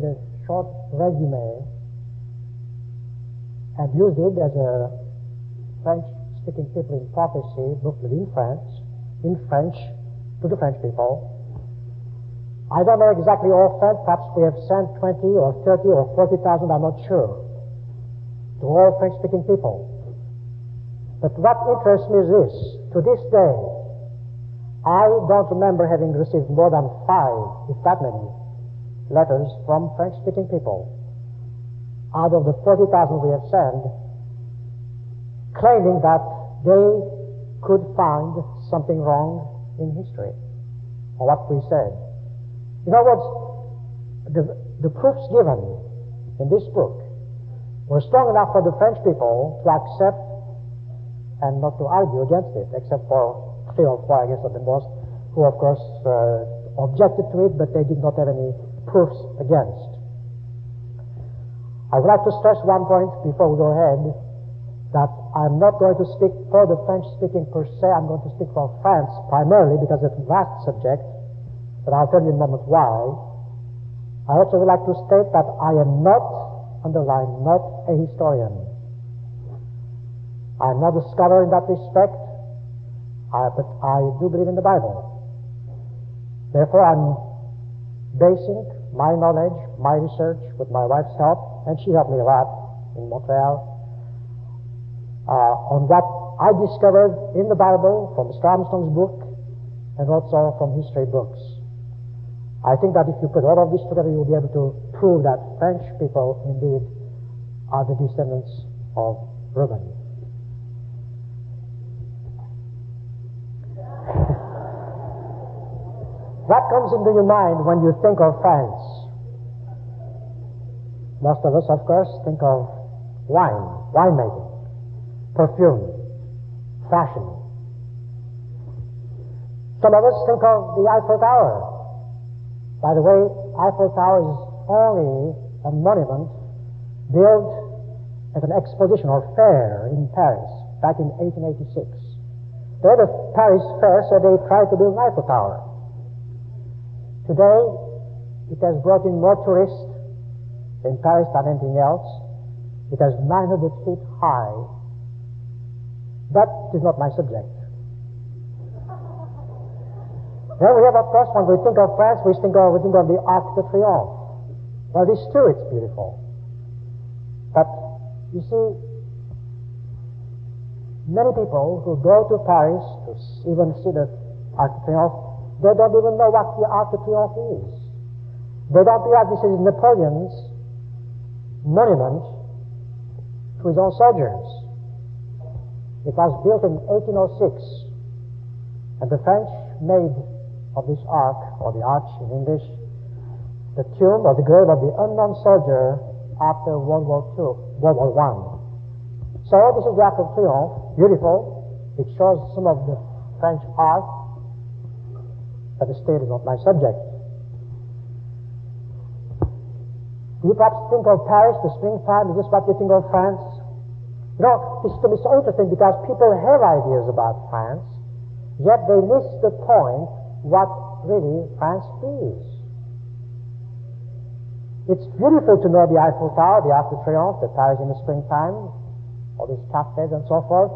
a short resume and used it as a French-speaking people in prophecy booklet in French, to the French people. I don't know exactly all French, perhaps we have sent 20 or 30 or 40,000, I'm not sure, to all French-speaking people. But what interests me is this: to this day, I don't remember having received more than 5, if that many, letters from French-speaking people out of the 40,000 we have sent, claiming that they could find something wrong in history or what we said. In other words, the proofs given in this book were strong enough for the French people to accept and not to argue against it, except for 3 or 4, I guess, at the most, who, of course, objected to it, but they did not have any proofs against. I would like to stress one point before we go ahead, that I'm not going to speak for the French-speaking per se. I'm going to speak for France primarily because it's a vast subject, but I'll tell you in a moment why. I also would like to state that I am not, underline, not a historian. I'm not a scholar in that respect, but I do believe in the Bible. Therefore, I'm basing my knowledge, my research, with my wife's help, and she helped me a lot in Montreal, on what I discovered in the Bible from Mr. Armstrong's book and also from history books. I think that if you put all of this together, you'll be able to prove that French people indeed are the descendants of Reuben. What comes into your mind when you think of France? Most of us, of course, think of winemaking, perfume, fashion. Some of us think of the Eiffel Tower. By the way, Eiffel Tower is only a monument built at an exposition or fair in Paris back in 1886. There the Paris Fair said they tried to build an Eiffel Tower. Today, it has brought in more tourists in Paris than anything else. It is 900 feet high. That is not my subject. Then we have, of course, when we think of France, we think of the Arc de Triomphe. Well, this too, it's beautiful. But, you see, many people who go to Paris to even see the Arc de Triomphe, they don't even know what the Arc de Triomphe is. They don't realize this is Napoleon's monument to his own soldiers. It was built in 1806, and the French made of this arc, or the arch in English, the tomb or the grave of the unknown soldier after World War I. So this is the Arc de Triomphe, beautiful. It shows some of the French art, but the state is not my subject. Do you perhaps think of Paris, the springtime? Is this what you think of France? You know, this is to me so interesting because people have ideas about France, yet they miss the point what really France is. It's beautiful to know the Eiffel Tower, the Arc de Triomphe, the Paris in the springtime, all these cafes and so forth.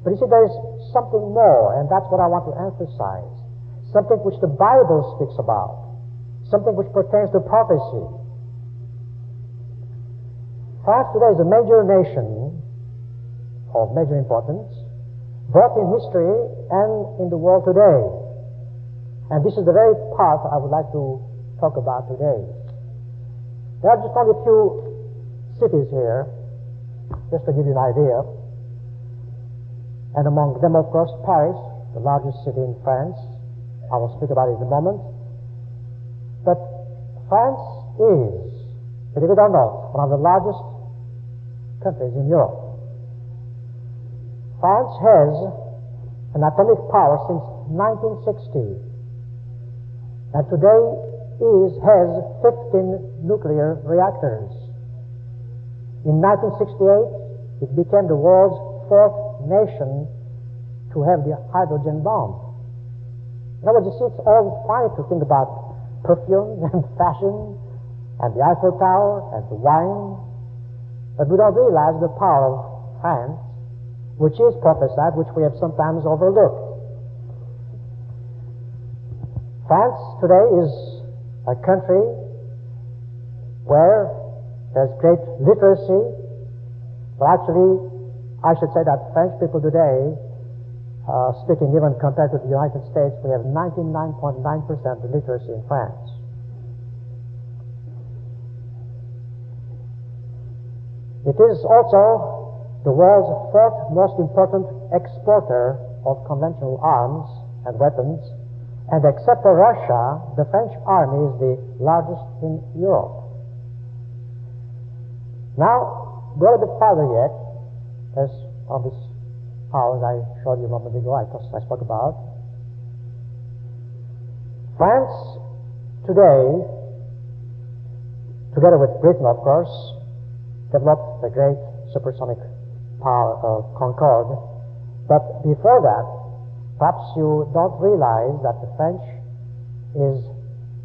But you see, there is something more, and that's what I want to emphasize. Something which the Bible speaks about, something which pertains to prophecy. France today is a major nation of major importance, both in history and in the world today. And this is the very part I would like to talk about today. There are just only a few cities here, just to give you an idea. And among them, of course, Paris, the largest city in France. I will speak about it in a moment. But France is, believe it or not, one of the largest countries in Europe. France has an atomic power since 1960. And today has 15 nuclear reactors. In 1968, it became the world's 4th nation to have the hydrogen bomb. In other words, you see, it's all fine to think about perfume and fashion and the Eiffel Tower and the wine, but we don't realize the power of France, which is prophesied, which we have sometimes overlooked. France today is a country where there's great literacy, but actually I should say that French people today, speaking even compared to the United States, we have 99.9% literacy in France. It is also the world's fourth most important exporter of conventional arms and weapons, and except for Russia, the French army is the largest in Europe. Now, go a bit farther yet, as of these powers I showed you a moment ago, I spoke about. France today, together with Britain, of course, developed the great supersonic power of Concorde. But before that, perhaps you don't realize that the French is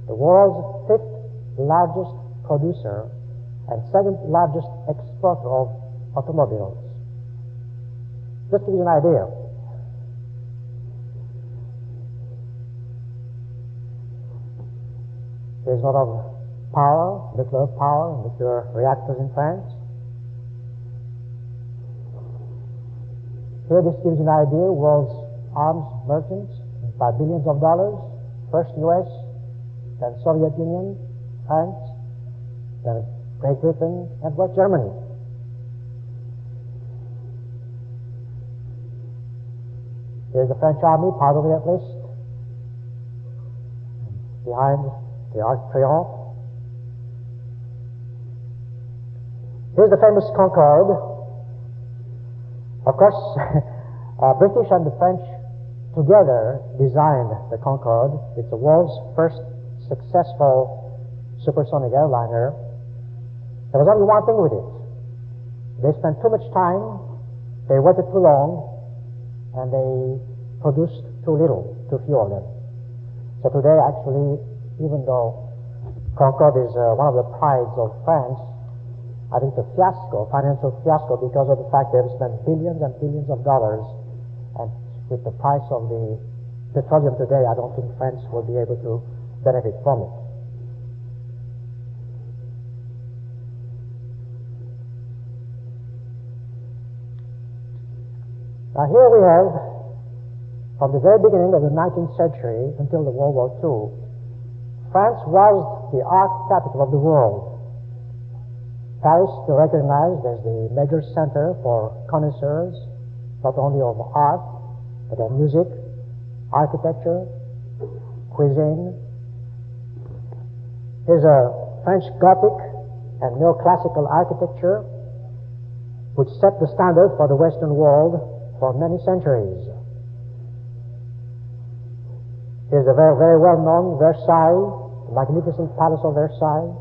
the world's fifth largest producer and second largest exporter of automobiles. Just to give you an idea. There's a lot of power, nuclear reactors in France. Here, this gives you an idea. World's arms merchants by billions of dollars. First U.S., then Soviet Union, France, then Great Britain, and West Germany. Here's the French army, part of that list. Behind the Arc de Triomphe. Here's the famous Concorde. Of course, British and the French together designed the Concorde. It's the world's first successful supersonic airliner. There was only one thing with it. They spent too much time, they waited too long, and they produced too little to fuel them. So today, actually, even though Concorde is one of the prides of France, I think the financial fiasco, because of the fact they've spent billions and billions of dollars, and with the price of the petroleum today, I don't think France will be able to benefit from it. Now here we have, from the very beginning of the 19th century until the World War II, France was the art capital of the world. Paris is recognized as the major center for connoisseurs, not only of art, but of music, architecture, cuisine. Here's a French Gothic and neoclassical architecture which set the standard for the Western world for many centuries. Here's a very, very well-known Versailles, the magnificent Palace of Versailles,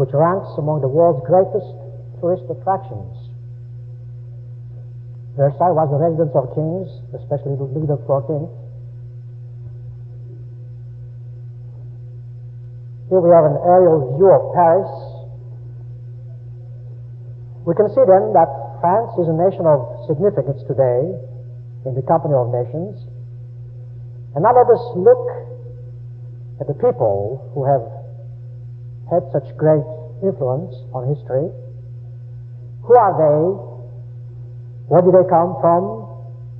which ranks among the world's greatest tourist attractions. Versailles was the residence of kings, especially Louis XIV. Here we have an aerial view of Paris. We can see then that France is a nation of significance today in the company of nations. And now let us look at the people who have had such great influence on history. Who are they? Where do they come from?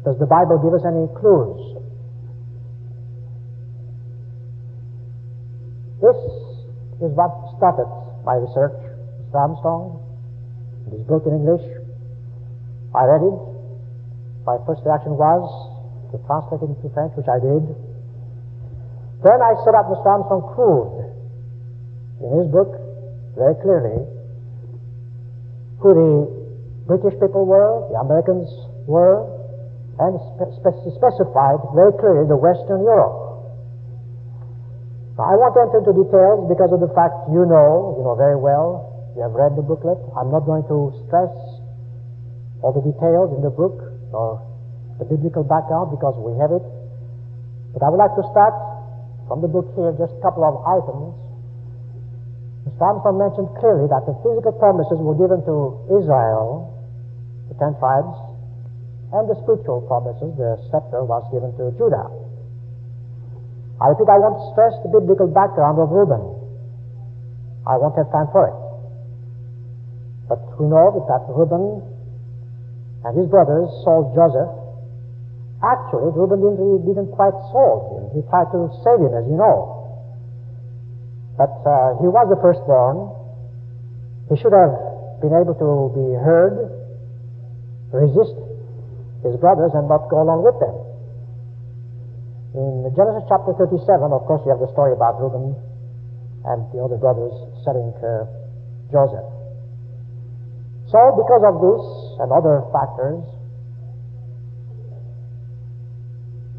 Does the Bible give us any clues? This is what started my research. Mr. Armstrong, this book in English, I read it. My first reaction was to translate it into French, which I did. Then I set up Mr. Armstrong proved in his book very clearly who the British people were, the Americans were, and specified very clearly the Western Europe. Now, I won't enter into details because of the fact you know very well. You have read the booklet. I'm not going to stress all the details in the book or the biblical background because we have it. But I would like to start from the book here, just a couple of items. Mr. Armstrong mentioned clearly that the physical promises were given to Israel, the 10 tribes, and the spiritual promises, the scepter, was given to Judah. I repeat, I want to stress the biblical background of Reuben. I won't have time for it. But we know that Reuben and his brothers sold Joseph. Actually, Reuben didn't quite sold him. He tried to save him, as you know. But he was the firstborn. He should have been able to be heard, resist his brothers, and not go along with them. In Genesis chapter 37, of course, you have the story about Reuben and the other brothers selling Joseph. So, because of this and other factors,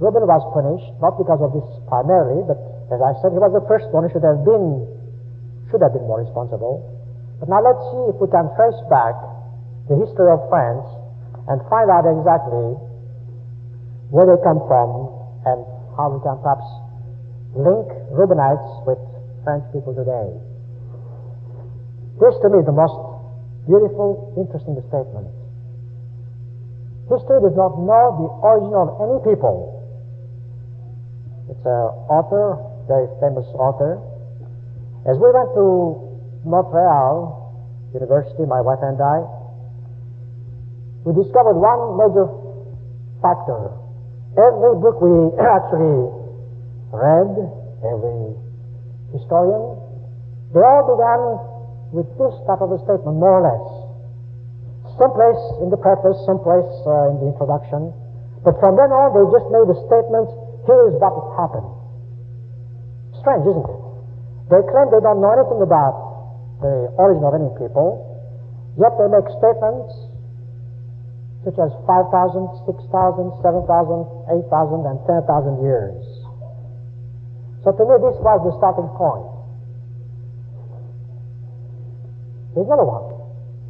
Reuben was punished, not because of this primarily, but as I said, he was the firstborn. He should have been more responsible. But now let's see if we can trace back the history of France and find out exactly where they come from and how we can perhaps link Reubenites with French people today. This to me is the most beautiful, interesting statement. History does not know the origin of any people. It's an author, very famous author. As we went to Montreal University, my wife and I, we discovered one major factor. Every book we actually read, every historian, they all began with this type of a statement, more or less. Someplace in the preface, someplace in the introduction. But from then on, they just made a statement, here is what happened. Strange, isn't it? They claim they don't know anything about the origin of any people, yet they make statements such as 5,000, 6,000, 7,000, 8,000, and 10,000 years. So to me, this was the starting point. There's another one.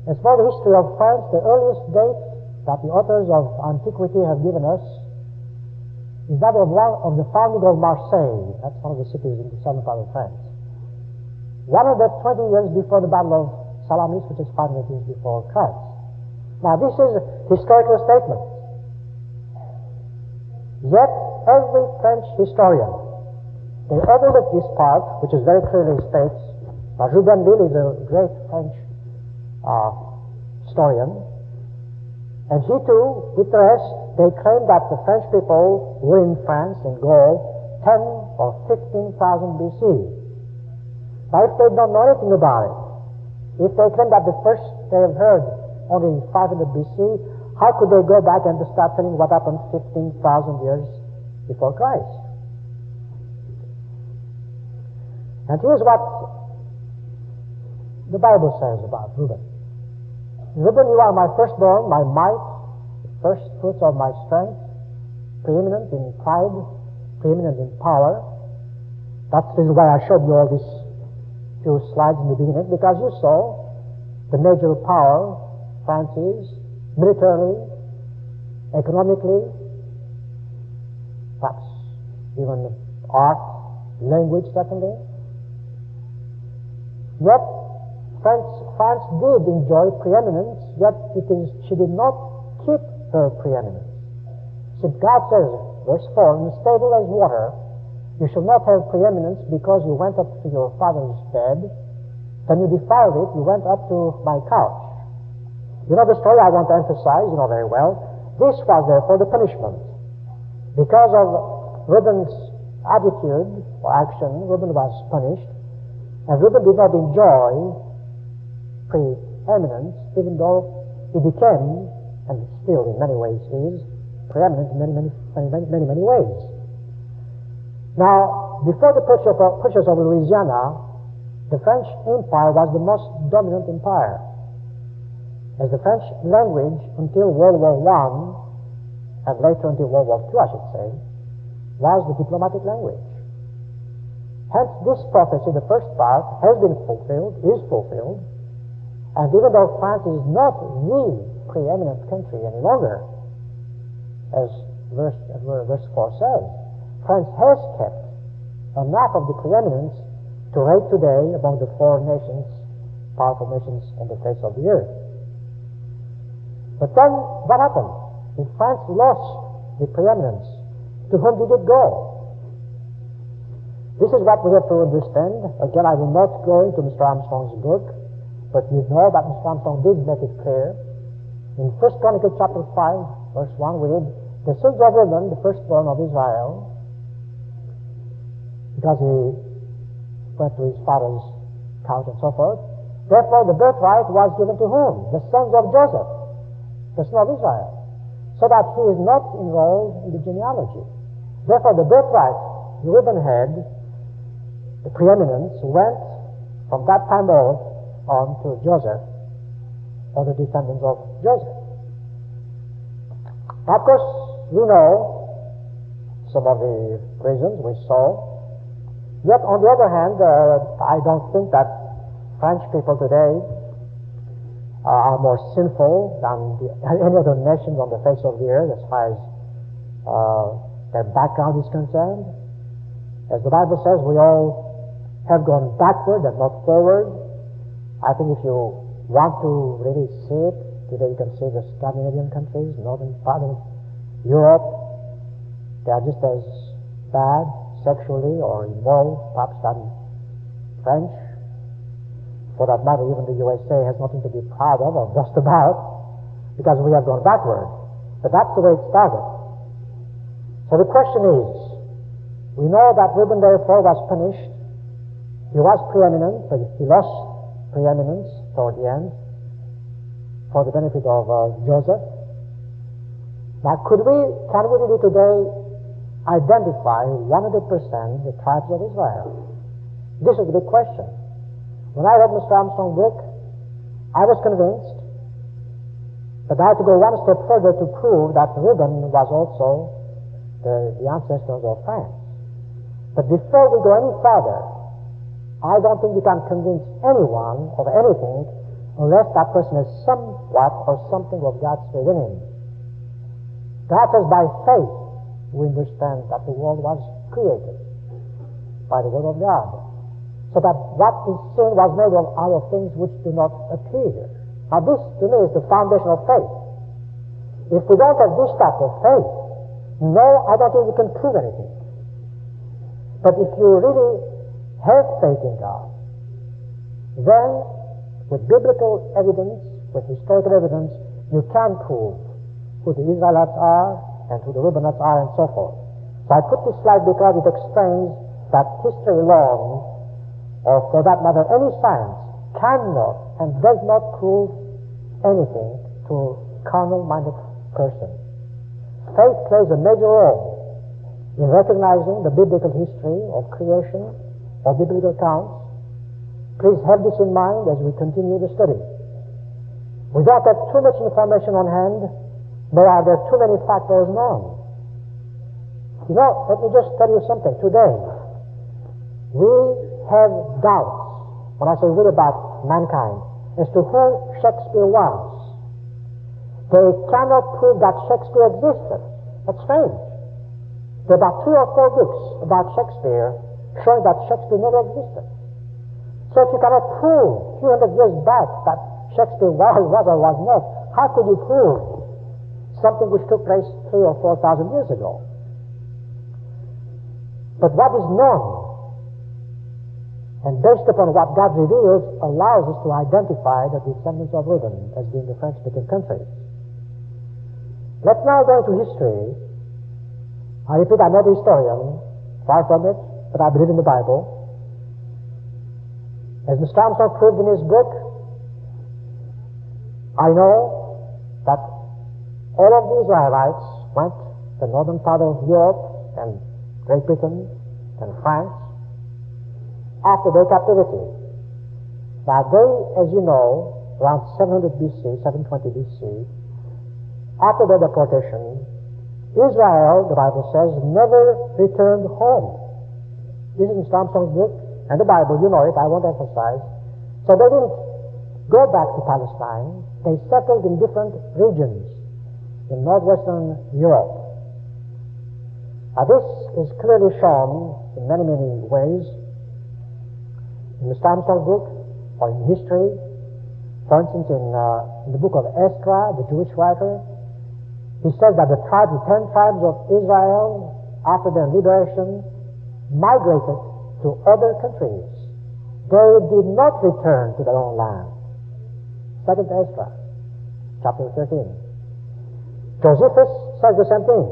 As for the history of France, the earliest date that the authors of antiquity have given us is that of the founding of Marseille. That's one of the cities in the southern part of France. 120 years before the Battle of Salamis, which is 500 years before Christ. Now, this is a historical statement. Yet, every French historian, they overlook this part, which is very clearly states, Jubenville is a great French historian, and he too, with the rest, they claim that the French people were in France, in Gaul, 10 or 15,000 BC. Now, if they don't know anything about it, if they claim that the first they have heard only 500 BC, how could they go back and start telling what happened 15,000 years before Christ? And here's what the Bible says about Reuben. Reuben, you are my firstborn, my might, the first fruits of my strength, preeminent in pride, preeminent in power. That's the reason why I showed you all these few slides in the beginning, because you saw the major power France is, militarily, economically, perhaps even art, language, certainly. Yet, France did enjoy preeminence, yet she did not keep her preeminence. See, God says, verse 4, unstable as water, you shall not have preeminence because you went up to your father's bed, then you defiled it, you went up to my couch. You know the story I want to emphasize, you know very well. This was therefore the punishment. Because of Reuben's attitude or action, Reuben was punished, and Reuben did not enjoy preeminence, even though he became, and still in many ways is, preeminent in many ways. Now, before the purchase of Louisiana, the French Empire was the most dominant empire. As the French language, until World War I, and later until World War II, I should say, was the diplomatic language. Hence, this prophecy, the first part, has been fulfilled, is fulfilled, and even though France is not the preeminent country any longer, as verse 4 says, France has kept enough of the preeminence to rate today among the four nations, powerful nations on the face of the earth. But then, what happened? If France lost the preeminence, to whom did it go? This is what we have to understand. Again, I will not go into Mr. Armstrong's book, but you know that Mr. Armstrong did make it clear. In 1 Chronicles chapter 5, verse 1, we read, the sons of Reuben, the firstborn of Israel, because he went to his father's couch and so forth, therefore the birthright was given to whom? The sons of Joseph, the son of Israel, so that he is not enrolled in the genealogy. Therefore the birthright Reuben had, the preeminence, went from that time on to Joseph, or the descendants of Joseph. Now, of course, we know some of the reasons we saw. Yet, on the other hand, I don't think that French people today are more sinful than any other nations on the face of the earth as far as their background is concerned. As the Bible says, we all have gone backward and not forward. I think if you want to really see it, today you can see the Scandinavian countries, northern part of Europe, they are just as bad sexually or immoral, perhaps, than French. For that matter, even the USA has nothing to be proud of or boast about, because we have gone backward. But that's the way it started. So the question is, we know that Reuben therefore was punished. He was preeminent, but he lost preeminence toward the end for the benefit of Joseph. Now, can we really today identify 100% the tribes of Israel? This is the big question. When I read Mr. Armstrong's book, I was convinced, but I had to go one step further to prove that Reuben was also the ancestors of France. But before we go any further, I don't think you can convince anyone of anything unless that person has somewhat or something of God's Spirit in him. God says by faith we understand that the world was created by the Word of God, so that what is seen was made out of things which do not appear. Now this, to me, is the foundation of faith. If we don't have this type of faith, no, I don't think we can prove anything. But if you really have faith in God, then with biblical evidence, with historical evidence, you can prove who the Israelites are and who the Reubenites are and so forth. So I put this slide because it explains that history alone, or for that matter any science, cannot and does not prove anything to a carnal-minded person. Faith plays a major role in recognizing the biblical history of creation or biblical accounts. Please have this in mind as we continue the study. We don't have too much information on hand, nor are there too many factors known. You know, let me just tell you something. Today, we have doubts, when I say we about mankind, as to who Shakespeare was. They cannot prove that Shakespeare existed. That's strange. There are about 3 or 4 books about Shakespeare showing that Shakespeare never existed. So if you cannot prove a few hundred years back that Shakespeare was or was not, how could you prove something which took place 3,000 or 4,000 years ago? But what is known, and based upon what God reveals, allows us to identify the descendants of Reuben as being the French-speaking countries. Let's now go into history. I repeat, I'm not a historian, far from it, but I believe in the Bible. As Mr. Armstrong proved in his book, I know that all of the Israelites went to the northern part of Europe and Great Britain and France after their captivity. Now they, as you know, around 700 BC, 720 BC, after their deportation, Israel, the Bible says, never returned home. This is Mr. Armstrong's book, and the Bible, you know it, I won't emphasize. So they didn't go back to Palestine. They settled in different regions in northwestern Europe. Now this is clearly shown in many, many ways. in the Samson book or in history. For instance, in the book of Ezra, the Jewish writer, he says that the 10 tribes of Israel, after their liberation, migrated to other countries. They did not return to their own land. 2nd Ezra, chapter 13. Josephus says the same thing.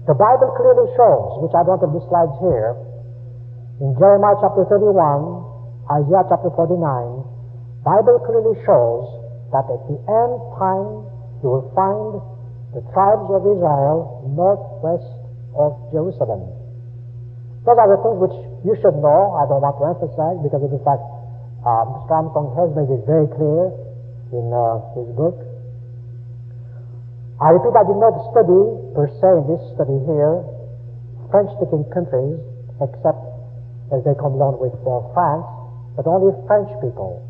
The Bible clearly shows, which I don't have the slides here, in Jeremiah chapter 31, Isaiah chapter 49, Bible clearly shows that at the end time you will find the tribes of Israel northwest of Jerusalem. Those are the things which you should know. I don't want to emphasize because of the fact Mr. Armstrong has made it very clear in his book. I repeat, I did not study per se in this study here French-speaking countries, except as they come along with France, but only French people.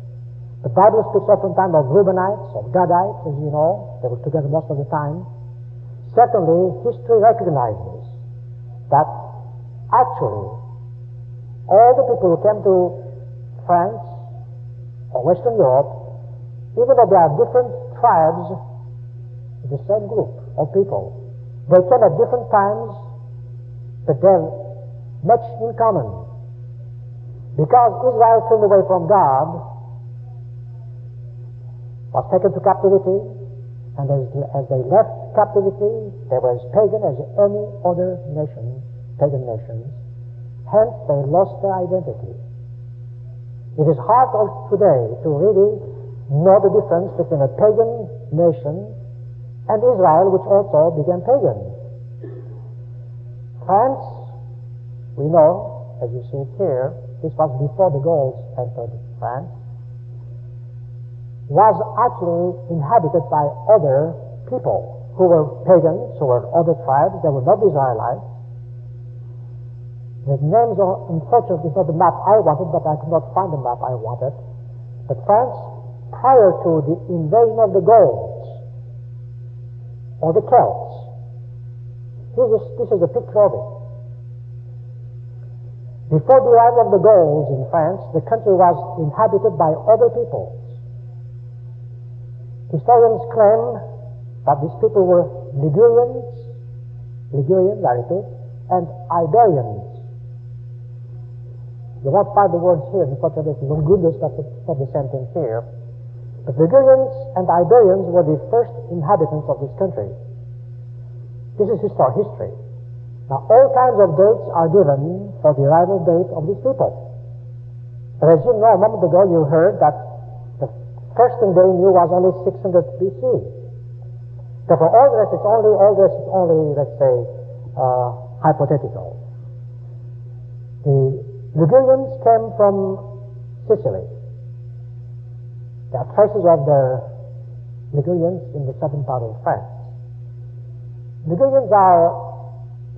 The Bible speaks oftentimes of Reubenites, of Gadites, as you know. They were together most of the time. Secondly, history recognizes that actually all the people who came to France or Western Europe, even though they are different tribes, the same group of people, they came at different times, but they have much in common. Because Israel turned away from God, was taken to captivity, and as they left captivity, they were as pagan as any other nation, pagan nations. Hence, they lost their identity. It is hard today to really know the difference between a pagan nation and Israel, which also became pagan. France, we know, as you see it here, this was before the Gauls entered France, was actually inhabited by other people who were pagans, who were other tribes. They were not Israelites. The names are, unfortunately, not the map I wanted, but I could not find the map I wanted. But France, prior to the invasion of the Gauls, or the Celts, this is a picture of it. Before the arrival of the Gauls in France, the country was inhabited by other peoples. Historians claim that these people were Ligurians, I repeat, and Iberians. You won't find the words here, unfortunately, it's Longundus, that's not the same thing here. But Ligurians and Iberians were the first inhabitants of this country. This is history. Now, all kinds of dates are given for the arrival date of these people. But as you know, a moment ago you heard that the first thing they knew was only 600 BC. Therefore, all this is only, let's say, hypothetical. The Ligurians came from Sicily. There are traces of the Ligurians in the southern part of France. Ligurians are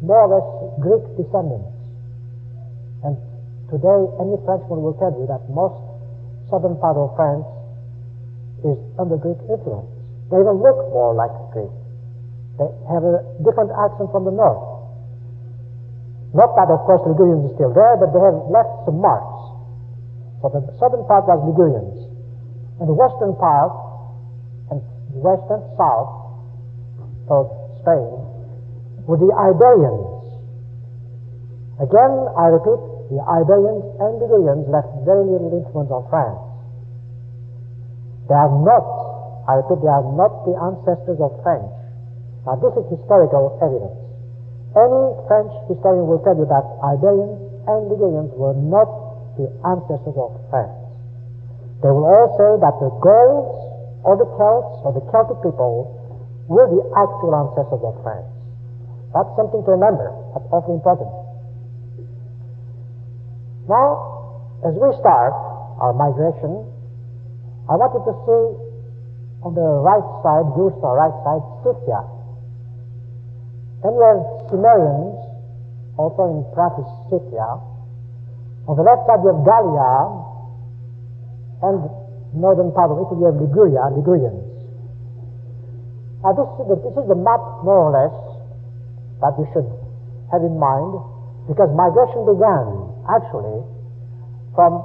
more or less Greek descendants. And today, any Frenchman will tell you that most southern part of France is under Greek influence. They even look more like Greek. They have a different accent from the north. Not that, of course, Ligurians is still there, but they have left some marks. So the southern part was Ligurians. And the western part, and west and south, towards Spain, were the Iberians. Again, I repeat, the Iberians and Ligurians left very little influence on France. They are not, I repeat, they are not the ancestors of French. Now, this is historical evidence. Any French historian will tell you that Iberians and Ligurians were not the ancestors of France. They will all say that the Gauls or the Celts or the Celtic people were the actual ancestors of France. That's something to remember. That's awfully important. Now, as we start our migration, I want you to see on the right side, views to our right side, Scythia. Then you have Cimmerians, also in practice Scythia. On the left side you have Gallia, and northern part of Italy you have Liguria, Ligurians. Now this is the map, more or less, that you should have in mind, because migration began, actually, from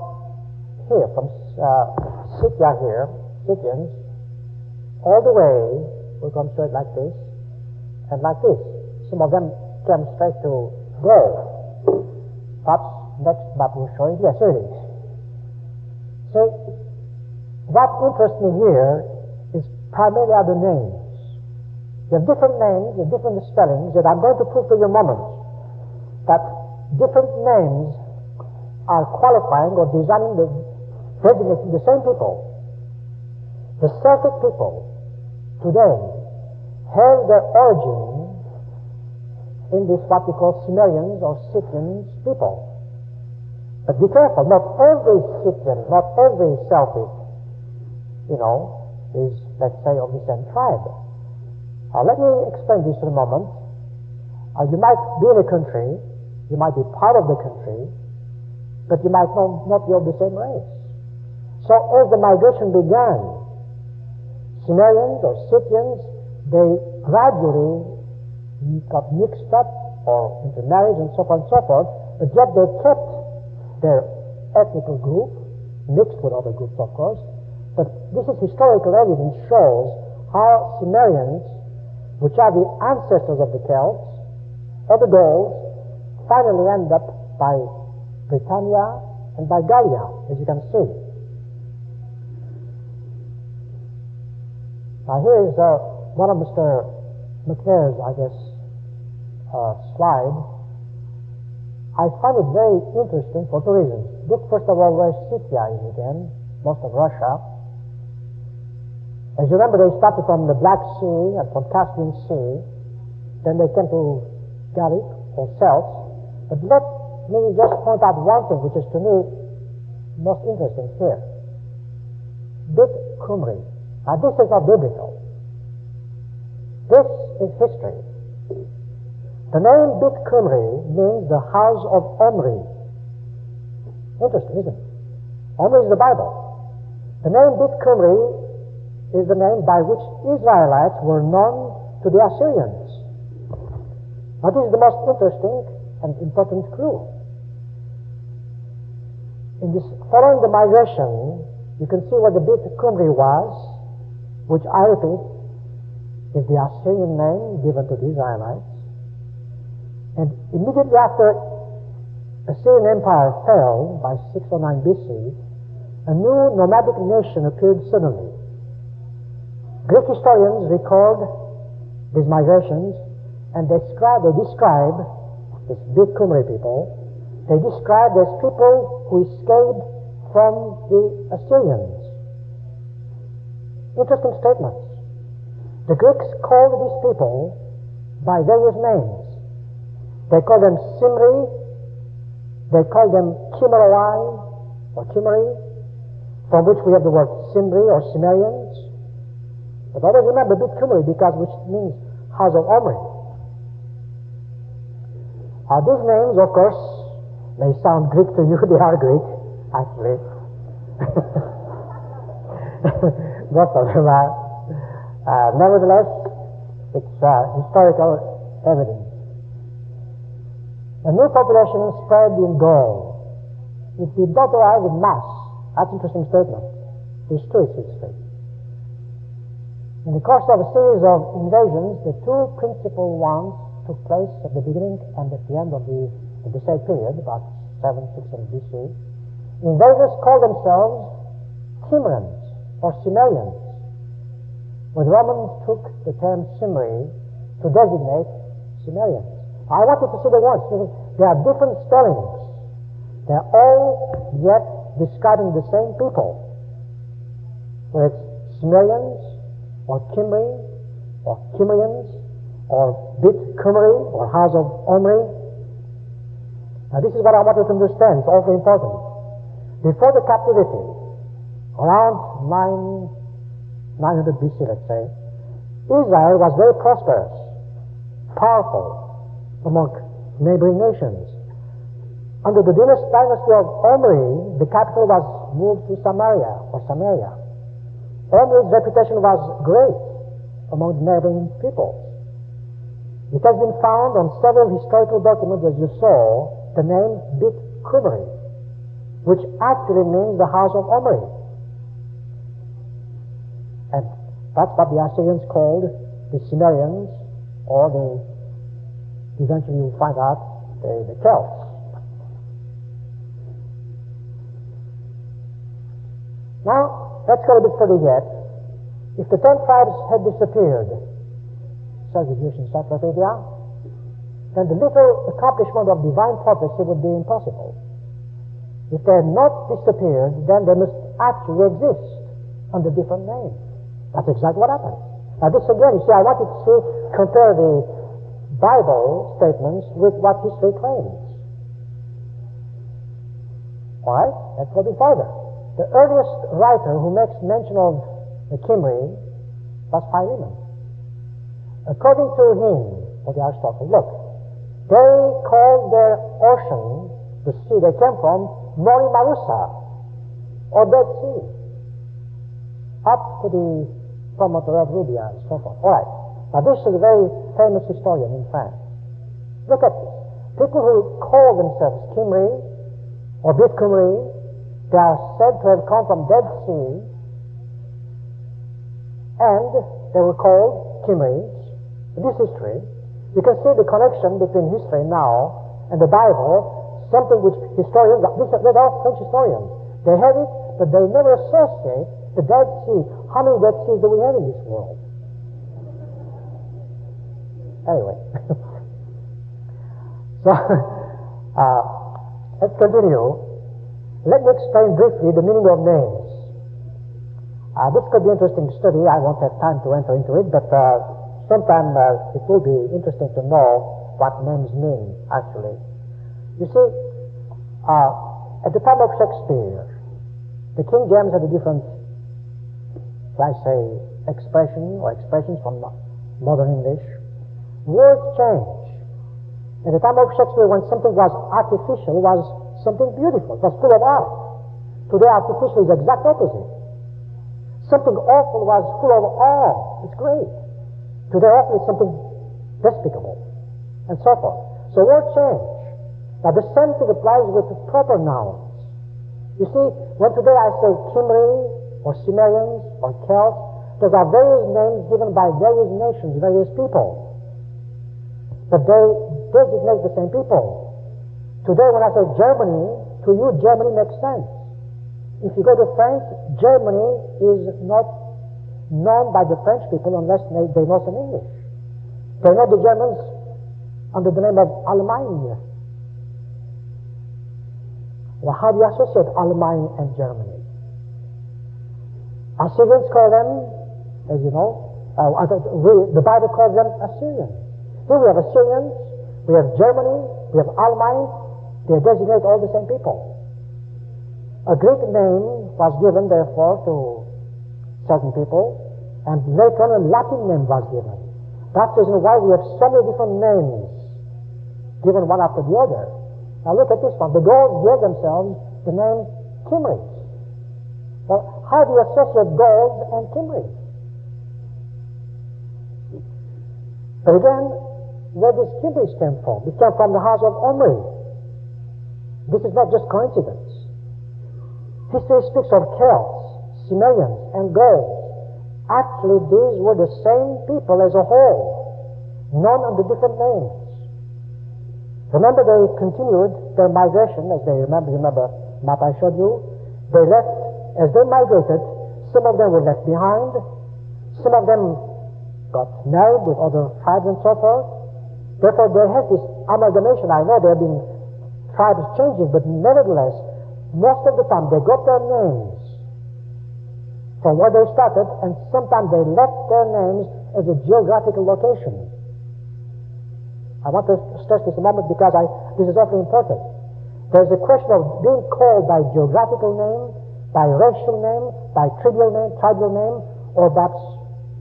here, from Scythia here, Scythians, all the way will come straight like this and like this. Some of them came straight to Gaul. Perhaps next map will show it. Yes, here it is. So, what interests me here is primarily are the names. There are different names, there are different spellings that I'm going to prove to you in a moment that different names are qualifying or designating the same people. The Celtic people today have their origin in this what we call Cimmerians or Scythians people. But be careful, not every Scythian, not every Celtic, is, let's say, of the same tribe. Let me explain this in a moment. You might be in a country, you might be part of the country, but you might not be of the same race. So as the migration began, Cimmerians or Scythians, they gradually got mixed up or intermarried and so on and so forth, but yet they kept their ethnical group, mixed with other groups of course, but this is historical evidence shows how Cimmerians, which are the ancestors of the Celts, or the Gauls, finally end up by Britannia and by Gallia, as you can see. Now here is one of Mr. McNair's, I guess, slide. I find it very interesting for two reasons. Look first of all where Scythia is again, most of Russia. As you remember, they started from the Black Sea and from Caspian Sea, then they came to Gallic or Celts. But let me just point out one thing which is to me most interesting here. Bit Cymru. Now this is not biblical. This is history. The name Bit Cymru means the house of Omri. Interesting, isn't it? Omri is the Bible. The name Bit Cymru is the name by which Israelites were known to the Assyrians. Now this is the most interesting and important clue. In this, following the migration, you can see what the Bit Cymru was, which I repeat is the Assyrian name given to the Israelites. And immediately after Assyrian Empire fell by 609 BC, a new nomadic nation appeared suddenly. Greek historians record these migrations and they describe this Bit Cymru people. They describe as people who escaped from the Assyrians. Interesting statements. The Greeks called these people by various names. They call them Cymri, they call them Chimeroi or Chimeri, from which we have the word Cymri or Cimmerians. But always remember Bit Cymru because which means house of Omri. These names, of course, may sound Greek to you. They are Greek, actually. Most of them are. Nevertheless, it's historical evidence. A new population spread in Gaul. It did not arrive in mass. That's an interesting statement. It's true, it's history. In the course of a series of invasions, the two principal ones took place at the beginning and at the end of the said period, about 700-600 BC. Invaders called themselves Cimmerians or Cimmerians, when the Romans took the term Cymri to designate Cimmerians. I want you to see the words. There are different spellings. They're all yet describing the same people. Whether it's Cimmerians, or Cymri, or Cymrians, or Bit Cymru, or House of Omri. Now this is what I want you to understand. It's also important. Before the captivity, around 900 BC, let's say, Israel was very prosperous, powerful among neighboring nations. Under the dynasty of Omri, the capital was moved to Samaria. Omri's reputation was great among neighboring peoples. It has been found on several historical documents, as you saw, the name Bit Cymru. which actually means the house of Omri. And that's what the Assyrians called the Sumerians, or eventually you'll find out, the Celts. Now, let's go a bit further yet. If the 10 tribes had disappeared, says the Jewish Encyclopedia, then the little accomplishment of divine prophecy would be impossible. If they had not disappeared, then they must actually exist under different names. That's exactly what happened. Now this again, you see, I wanted to compare the Bible statements with what history claims. Alright, let's go a bit further. The earliest writer who makes mention of the Kimri was Philemon. According to him, or the Aristotle, look, they called their ocean, the sea they came from, Mori Marusa, or Dead Sea, up to the promontory of Rubia and so forth. All right. Now this is a very famous historian in France. Look at this. People who call themselves Kimri or Bit Kumri, they are said to have come from Dead Sea, and they were called Kimris. This history, you can see the connection between history now and the Bible, something which historians, they're all French historians, they have it, but they never associate the Dead Sea. How many Dead Seas do we have in this world? Anyway. So, let's continue. Let me explain briefly the meaning of names. This could be an interesting study. I won't have time to enter into it, but sometime it will be interesting to know what names mean, actually. You see, at the time of Shakespeare, the King James had a different, shall I say, expression or expressions from modern English. Words change. At the time of Shakespeare, when something was artificial, it was something beautiful. It was full of art. Today, artificial is the exact opposite. Something awful was full of awe. It's great. Today, awful is something despicable, and so forth. So words change. Now, the same thing applies with the proper nouns. You see, when today I say Kimri, or Sumerians, or Celts, those are various names given by various nations, various people. But they designate the same people. Today, when I say Germany, to you, Germany makes sense. If you go to France, Germany is not known by the French people unless they know some English. They know the Germans under the name of Allemagne. Well, how do you associate Allemagne and Germany? Assyrians call them, as you know, the Bible calls them Assyrians. Here we have Assyrians, we have Germany, we have Allemagne. They designate all the same people. A Greek name was given, therefore, to certain people, and later on a Latin name was given. That's the reason why we have so many different names given one after the other. Now look at this one. The Gauls gave themselves the name Kimris. Well, how do you associate Gauls and Kimris? But again, where does Kimris came from? It came from the house of Omri. This is not just coincidence. History speaks of Celts, Sumerians, and Gauls. Actually, these were the same people as a whole, known under different names. Remember, they continued their migration, as they remember map I showed you. They left, as they migrated, some of them were left behind, some of them got married with other tribes and so forth. Therefore, they had this amalgamation. I know there have been tribes changing, but nevertheless, most of the time they got their names from where they started, and sometimes they left their names as a geographical location. I want to stress this a moment because this is awfully important. There's a question of being called by geographical name, by racial name, by tribal name, or perhaps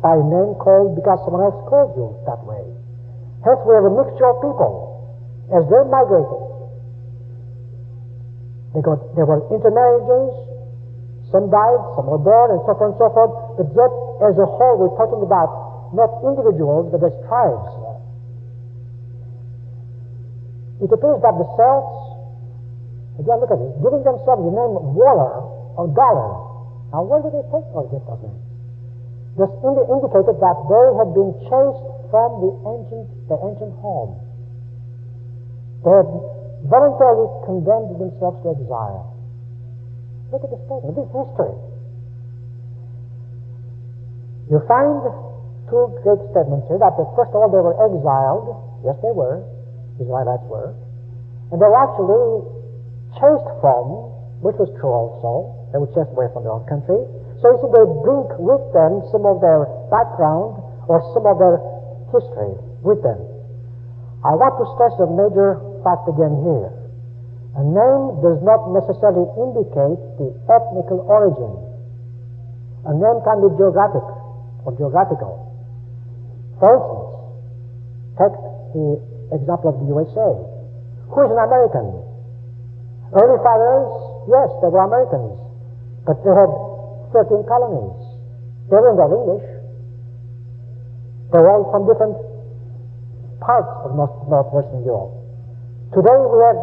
by a name called because someone else called you that way. Hence, we have a mixture of people. As they migrated, there were intermarriages, some died, some were born, and so forth and so forth, but yet, as a whole, we're talking about not individuals, but as tribes. It appears that the Celts Again, look at this. Giving themselves the name Waller or Dollar. Now, where do they take or get those names? This indicated that they had been chased from their ancient home. They had voluntarily condemned themselves to exile. Look at the statement. This is history. You find two great statements here that first of all they were exiled. Yes, they were. Israelites were. And they were actually chased from, which was true also. They were chased away from their own country. So you see, they bring with them some of their background or some of their history with them. I want to stress a major fact again here. A name does not necessarily indicate the ethnical origin. A name can be geographic or geographical. For instance, take the example of the USA. Who is an American? Early fathers, yes, they were Americans, but they had 13 colonies. They weren't all English. They were all from different parts of northwestern Europe. Today we have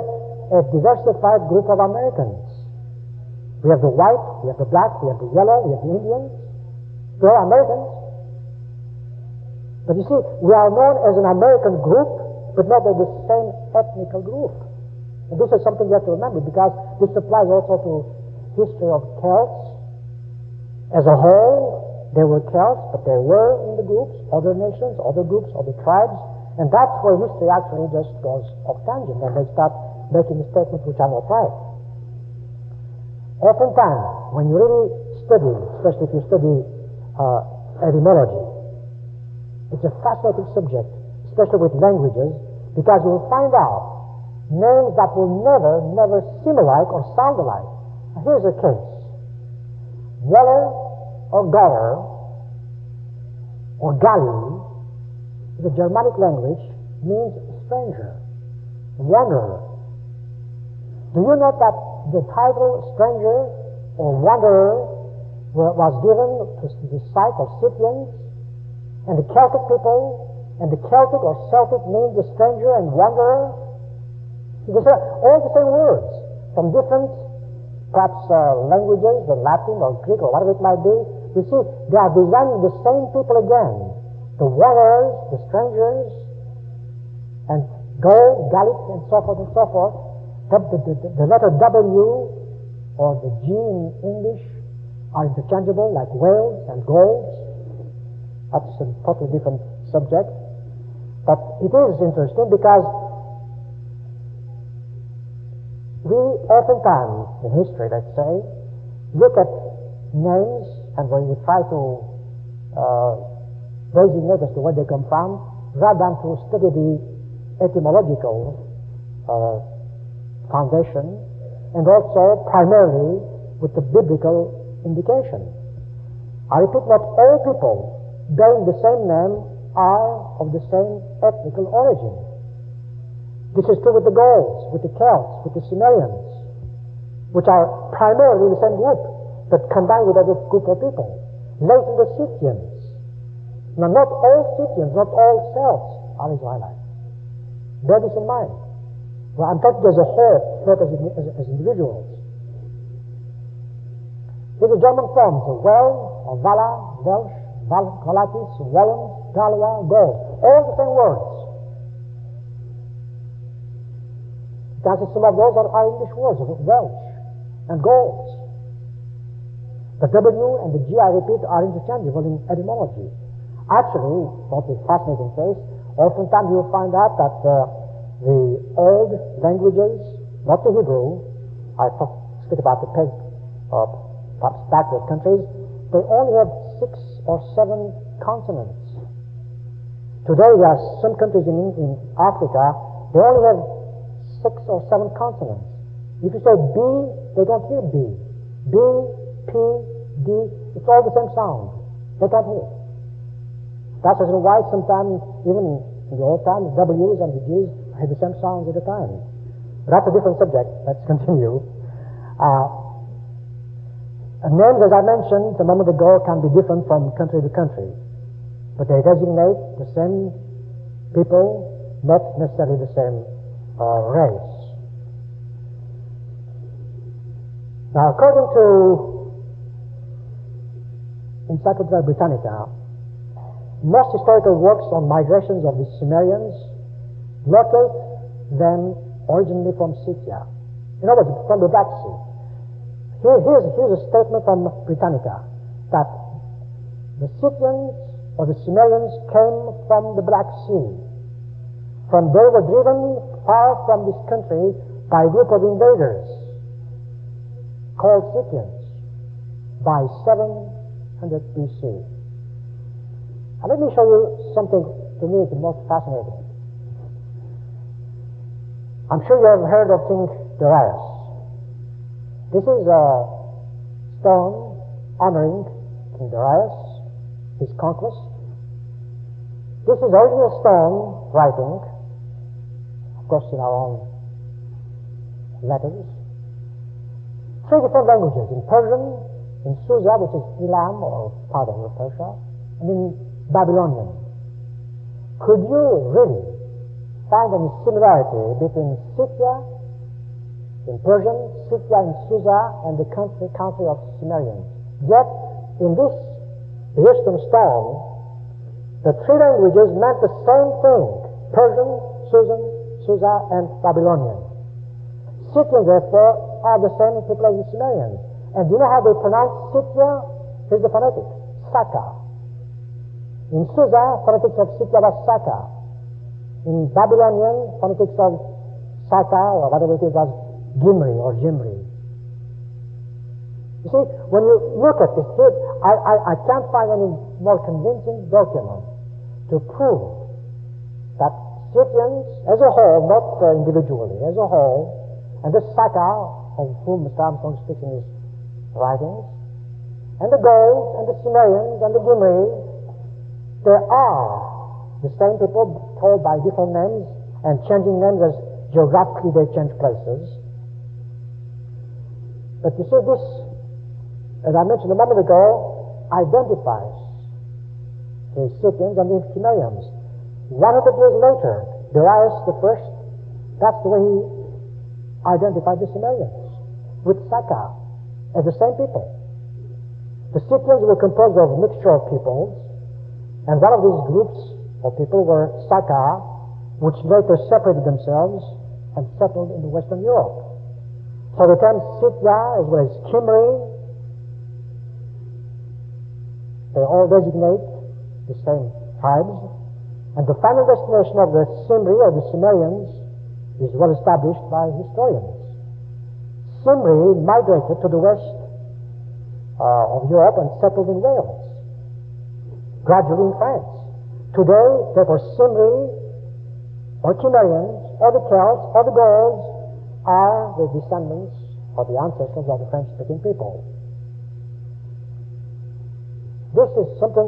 a diversified group of Americans. We have the white, we have the black, we have the yellow, we have the Indians. They're Americans. But you see, we are known as an American group, but not as the same ethnical group. And this is something you have to remember, because this applies also to history of Celts. As a whole, they were Celts, but they were in the groups, other nations, other groups, other tribes, and that's where history actually just goes off tangent, and they start making statements which are not right. Oftentimes, when you really study, especially if you study etymology, it's a fascinating subject, especially with languages, because you will find out names that will never seem alike or sound alike. Now, here's a case. Waller or Galler or Galli is a Germanic language, means stranger, wanderer. Do you know that the title stranger or wanderer was given to the site of Scythians, and the Celtic people, and the Celtic or Celtic means the stranger and wanderer? These are all the same words from different perhaps languages, the Latin or Greek or whatever it might be. You see, they are designing the same people again. The wanderers, the strangers, and Gallic, and so forth and so forth. The letter W or the G in English are interchangeable, like Wales and Golds. That's a totally different subject. But it is interesting because we oftentimes, in history, let's say, look at names and when we try to designate as to where they come from, rather than to study the etymological foundation, and also primarily with the biblical indication. I repeat, not all people bearing the same name are of the same ethnical origin. This is true with the Gauls, with the Celts, with the Sumerians, which are primarily the same group, but combined with other group of people. Later the Scythians. Now, not all Scythians, not all Celts are Israelites. Bear this in mind. Well, I'm talking as a whole, not as individuals. These are German forms of Well, or Vala, Welsh, Valatis, Wallen, Galwa, Gaul. All the same words. Because some of those are English words, Welsh and Gauls. The W and the G, I repeat, are interchangeable in etymology. Actually, what is a fascinating case, oftentimes you'll find out that the old languages, not the Hebrew, I speak about the perhaps backward countries, they only have 6 or 7 consonants. Today there are some countries in Africa, they only have 6 or 7 consonants. If you say B, they don't hear B. B, P, D, it's all the same sound. They can't hear. That's the reason why sometimes, even in the old times, W's and the G's had the same sounds at the time. But that's a different subject. Let's continue. Names, as I mentioned a moment ago, can be different from country to country, but they designate the same people, not necessarily the same race. Now, according to Encyclopedia Britannica, most historical works on migrations of the Sumerians locate them originally from Scythia. In other words, from the Black Sea. Here's a statement from Britannica that the Scythians or the Sumerians came from the Black Sea. From they were driven far from this country by a group of invaders called Scythians by 700 BC. Now let me show you something to me the most fascinating. I'm sure you have heard of King Darius. This is a stone honoring King Darius, his conquest. This is original stone writing, of course in our own letters. 3 different languages, in Persian, in Susa, which is Elam or part of Persia, and in Babylonian. Could you really find any similarity between Scythia in Persian, Scythia in Susa, and the country of Sumerians? Yet, in this Houston stone, the 3 languages meant the same thing: Persian, Susa, and Babylonian. Scythians, therefore, are the same people as the Sumerians. And do you know how they pronounce Scythia? Here's the phonetic: Saka. In Susa, phonetics of Scythia was Saka. In Babylonian, phonetics of Saka, or whatever it is, was Gimri or Jimri. You see, when you look at this, I can't find any more convincing document to prove that Scythians as a whole, not individually, as a whole, and the Saka, of whom Mr. Armstrong speaks in his writings, and the Gauls, and the Sumerians, and the Gimri, they are the same people called by different names, and changing names as geographically they change places. But you see, this, as I mentioned a moment ago, identifies the Scythians and the Sumerians. 100 years later, Darius the First, that's the way he identified the Sumerians, with Saka, as the same people. The Scythians were composed of a mixture of peoples, and one of these groups of people were Saka, which later separated themselves and settled in Western Europe. So the term Scythia, as well as Kimri, they all designate the same tribes, and the final destination of the Simri or the Sumerians is well established by historians. Simri migrated to the west of Europe and settled in Wales, gradually in France. Today, therefore, Simri or Cimmerians or the Celts or the Gauls are the descendants or the ancestors of the French-speaking people. This is something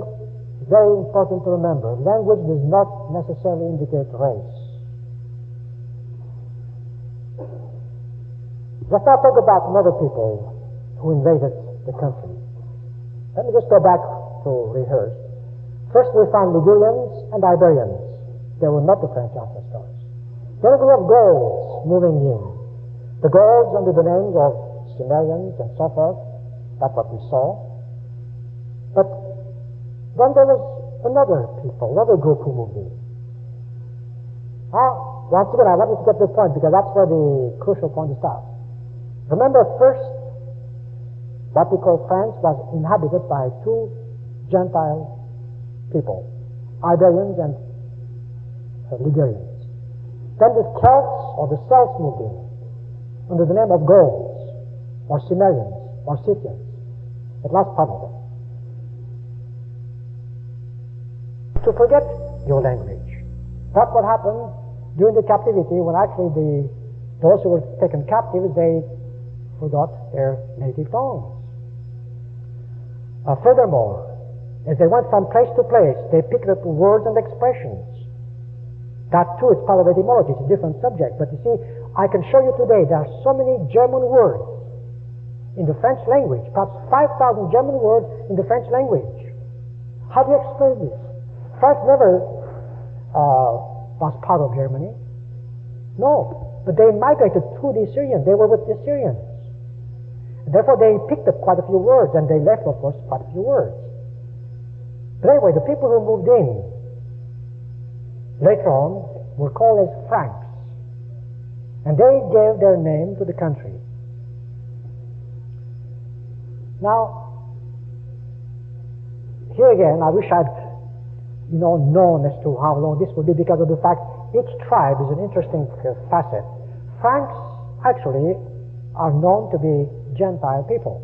very important to remember. Language does not necessarily indicate race. Let's now talk about another people who invaded the country. Let me just go back to rehearse. First we found Ligurians and Iberians. They were not the French ancestors. Then we have Gauls moving in. The Gauls under the names of Sumerians and so forth. That's what we saw. But then there was another people, another group who moved in. Now, once again, I want you to get the point because that's where the crucial point starts. Remember, first, what we call France was inhabited by 2 Gentile people, Iberians and Ligurians. Then the Celts or the Celts moved in under the name of Gauls or Cimmerians or Scythians. It lost part of them. To forget your language. That's what happened during the captivity when actually those who were taken captive, they forgot their native tongues. Furthermore, as they went from place to place, they picked up words and expressions. That too is part of etymology. It's a different subject. But you see, I can show you today there are so many German words in the French language, perhaps 5,000 German words in the French language. How do you explain this? France never was part of Germany. No. But they migrated to the Assyrians. They were with the Assyrians. Therefore, they picked up quite a few words, and they left, of course, quite a few words. But anyway, the people who moved in later on were called as Franks, and they gave their name to the country. Now, here again, I wish I'd known as to how long this would be, because of the fact each tribe is an interesting facet. Franks actually are known to be Gentile people.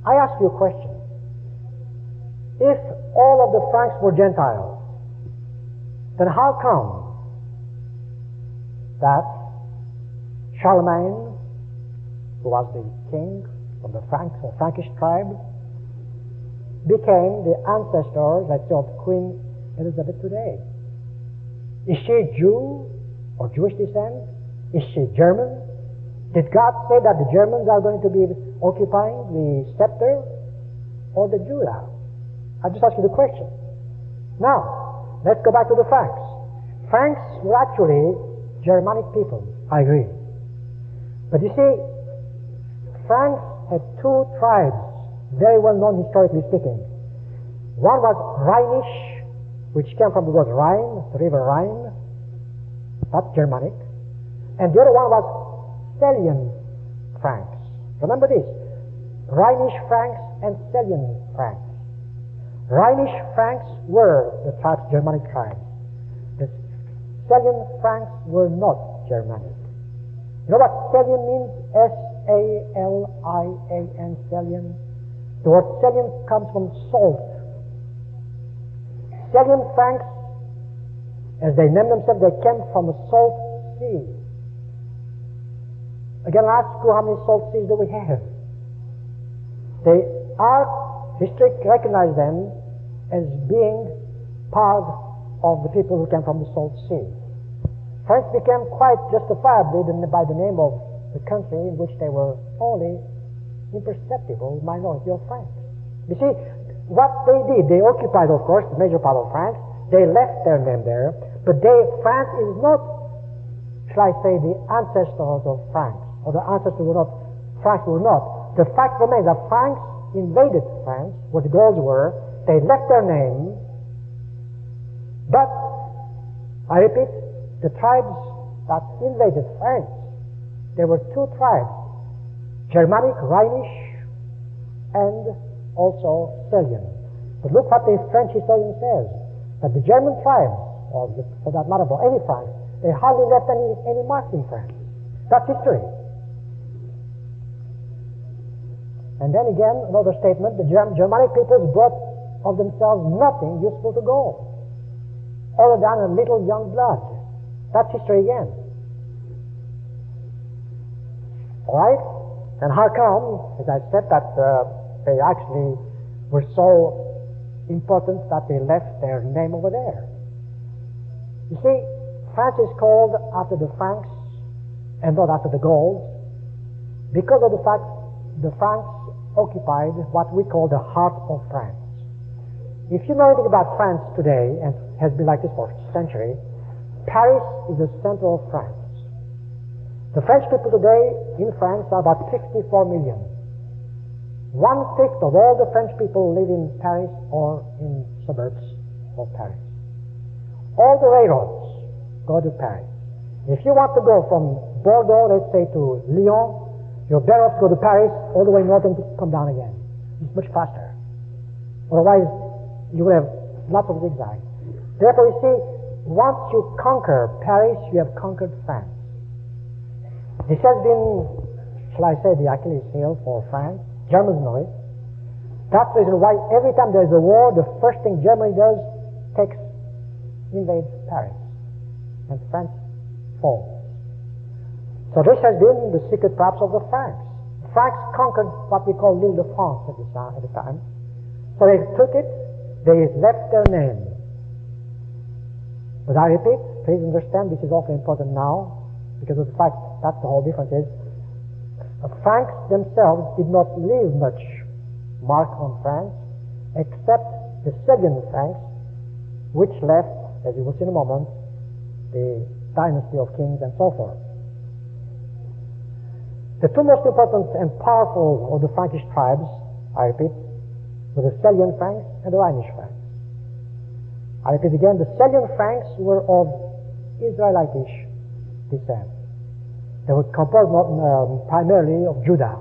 I ask you a question. If all of the Franks were Gentiles, then how come that Charlemagne, who was the king of the Franks or Frankish tribe, became the ancestor, let's say, of Queen Elizabeth today? Is she Jew or Jewish descent? Is she German? Did God say that the Germans are going to be occupying the scepter, or the Judah? I just ask you the question. Now, let's go back to the Franks. Franks were actually Germanic people, I agree. But you see, Franks had two tribes, very well known historically speaking. One was Rhinish, which came from the word Rhine, the river Rhine. That's Germanic. And the other one was Salian Franks. Remember this: Rhinish Franks and Salian Franks. Rhinish Franks were the Germanic tribes. The Salian Franks were not Germanic. You know what Salian means? S-A-L-I-A-N, Salian. The word Salian comes from salt. Salian Franks, as they named themselves, they came from a salt sea. Again, I ask you, how many salt seas do we have? History recognized them as being part of the people who came from the Salt Sea. Franks became quite justifiably by the name of the country in which they were only imperceptible minority of Franks. You see, what they did, they occupied, of course, the major part of France. They left their name there, but France is not, shall I say, the ancestors of Franks, or the ancestors were not, Franks were not. The fact remains that Franks invaded France, where the Gauls were. They left their name, but, I repeat, the tribes that invaded France, there were two tribes, Germanic, Rhinish, and also Salian. But look what the French historian says, that the German tribes, or for that matter, for any Franks, they hardly left any marks in France. That's history. And then again, another statement: the Germanic peoples brought of themselves nothing useful to Gaul, other than a little young blood. That's history again. All right? And how come, as I said, that they actually were so important that they left their name over there? You see, France is called after the Franks and not after the Gauls because of the fact the Franks occupied what we call the heart of France. If you know anything about France today, and has been like this for a century, Paris is the center of France. The French people today in France are about 54 million. 1/5 of all the French people live in Paris or in suburbs of Paris. All the railroads go to Paris. If you want to go from Bordeaux, let's say, to Lyon, you're better off to go to Paris all the way north and to come down again. It's much faster. Otherwise, you will have lots of zigzags. Therefore, you see, once you conquer Paris, you have conquered France. This has been, shall I say, the Achilles heel for France. Germans know it. That's the reason why every time there's a war, the first thing Germany does invades Paris, and France falls. So this has been the secret perhaps of the Franks. The Franks conquered what we call l'Île de France at the time. So they took it, they left their name. But I repeat, please understand, this is also important now, because of the fact that's the whole difference is, the Franks themselves did not leave much mark on France, except the Salian Franks, which left, as you will see in a moment, the dynasty of kings and so forth. The two most important and powerful of the Frankish tribes, I repeat, were the Salian Franks and the Rhinish Franks. I repeat again, the Salian Franks were of Israelitish descent. They were composed primarily of Judah.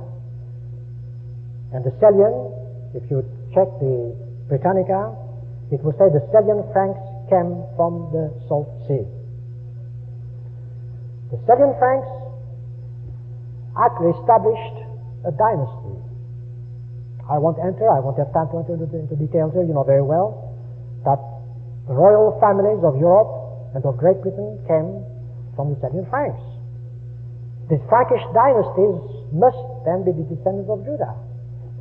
And the Salian, if you check the Britannica, it will say the Salian Franks came from the Salt Sea. The Salian Franks actually established a dynasty. I won't have time to enter into details here. You know very well that the royal families of Europe and of Great Britain came from the Salian Franks. These Frankish dynasties must then be the descendants of Judah.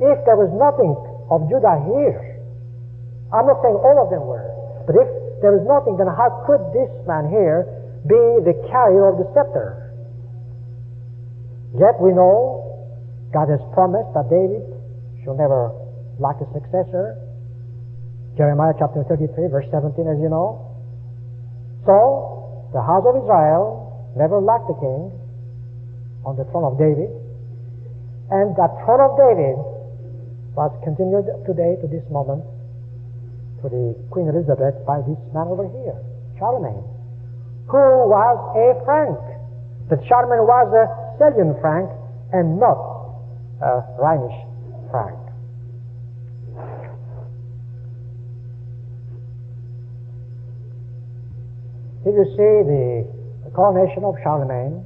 If there was nothing of Judah here, I'm not saying all of them were, but if there was nothing, then how could this man here be the carrier of the scepter? Yet we know God has promised that David shall never lack a successor. Jeremiah chapter 33, verse 17, as you know. So, the house of Israel never lacked a king on the throne of David. And that throne of David was continued today to this moment to the Queen Elizabeth by this man over here, Charlemagne, who was a Frank. But Charlemagne was a Salian Frank and not a Rhinish Frank. Here you see the coronation of Charlemagne,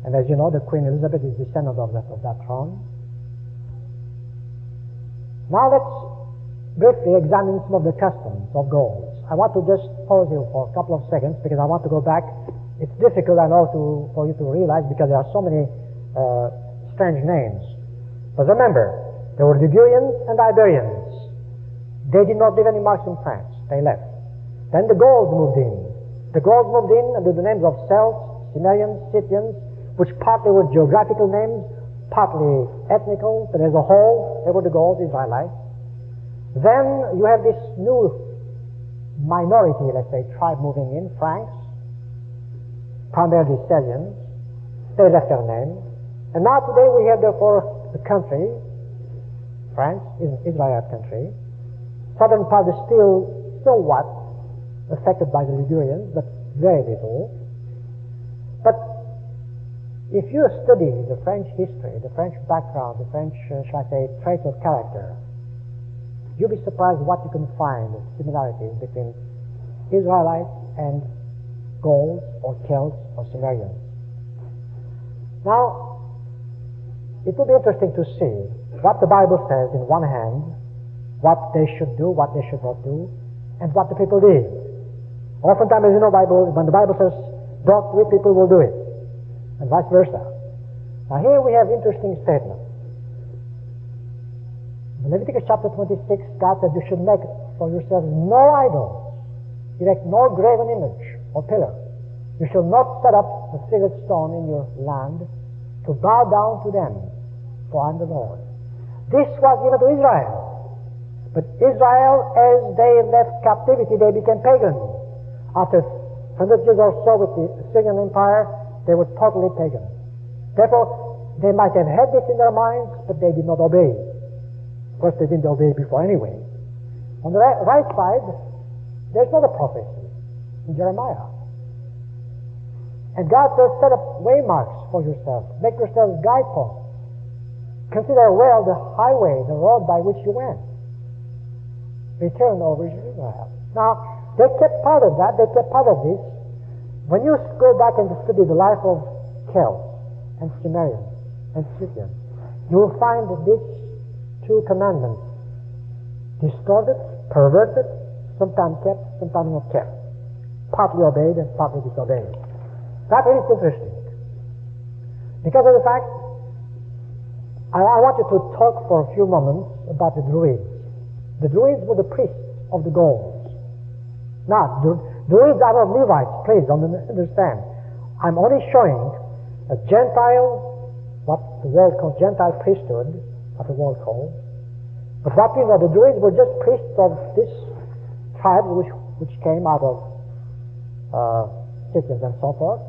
and as you know, the Queen Elizabeth is descendant of that throne. Now let's briefly examine some of the customs of Gauls. I want to just pause here for a couple of seconds because I want to go back. It's difficult, I know, for you to realize because there are so many strange names. But remember, there were Ligurians and Iberians. They did not leave any marks in France. They left. Then the Gauls moved in. The Gauls moved in under the names of Celts, Cimmerians, Scythians, which partly were geographical names, partly ethnical, but as a whole, they were the Gauls, Israelites. Then you have this new minority, let's say, tribe moving in, Franks, primarily Salians. They left their name. And now today we have therefore a country, France is an Israelite country. Southern part is still somewhat affected by the Ligurians, but very little. But if you study the French history, the French background, the French, shall I say, traits of character, you'll be surprised what you can find similarities between Israelites and Gauls or Celts or Cimmerians. Now, it will be interesting to see what the Bible says in one hand, what they should do, what they should not do, and what the people did. Oftentimes, as you know, when the Bible says, don't do it, people will do it, and vice versa. Now here we have interesting statements. In Leviticus chapter 26, God said you should make for yourselves no idols, erect no graven image or pillar. You shall not set up a figured stone in your land to bow down to them, for I am the Lord. This was given to Israel. But Israel, as they left captivity, they became pagan. After 100 years or so with the Assyrian Empire, they were totally pagan. Therefore, they might have had this in their minds, but they did not obey. Of course, they didn't obey before anyway. On the right side, there's another prophecy in Jeremiah. And God says, set up waymarks for yourselves. Make yourselves guideposts. Consider well the highway, the road by which you went. Return over to Israel. Now, they kept part of that. They kept part of this. When you go back and study the life of Celts and Cimmerians and Scythians, you will find that these two commandments distorted, perverted, sometimes kept, sometimes not kept. Partly obeyed and partly disobeyed. That is interesting. Because of the fact, I want you to talk for a few moments about the Druids. The Druids were the priests of the Gauls. Now, Druids are not Levites, please don't understand. I'm only showing a Gentile, what the world calls Gentile priesthood, what the world calls. But what we know, the Druids were just priests of this tribe which came out of Scythians and so forth.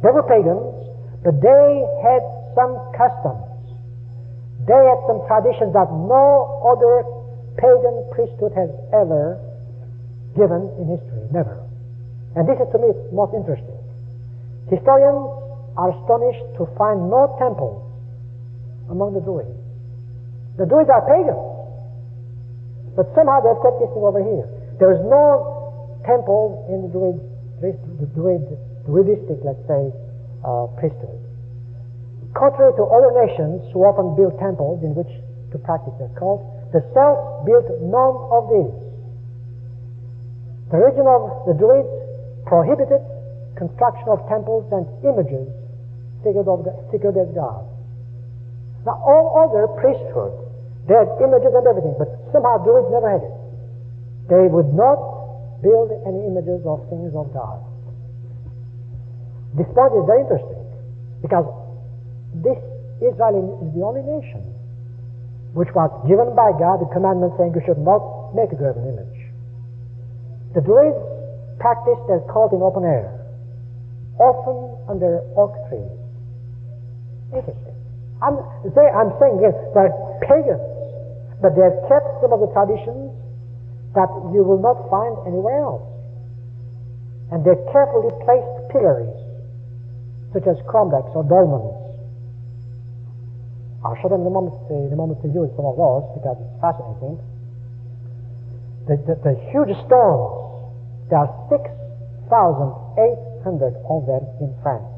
They were pagans, But they had some customs. They had some traditions that no other pagan priesthood has ever given in history. Never. And this is, to me, most interesting. Historians are astonished to find no temples among the Druids. The Druids are pagans, but somehow they've kept this thing over here. There is no temple in the Druidistic, let's say, priesthood. Contrary to other nations who often build temples in which to practice their cult, the Celts built none of these. The religion of the Druids prohibited construction of temples and images figured as gods. Now, all other priesthood, they had images and everything, but somehow Druids never had it. They would not build any images of things of God. This point is very interesting, because this Israel is the only nation which was given by God the commandment saying you should not make a graven image. The Druids practiced their cult in open air, often under oak trees. Interesting. I'm saying here they're pagans, but they have kept some of the traditions that you will not find anywhere else. And they carefully placed pillars, such as cromlechs or dolmens. I'll show them in a moment to use some of those because it's fascinating. The huge stones, there are 6,800 of them in France.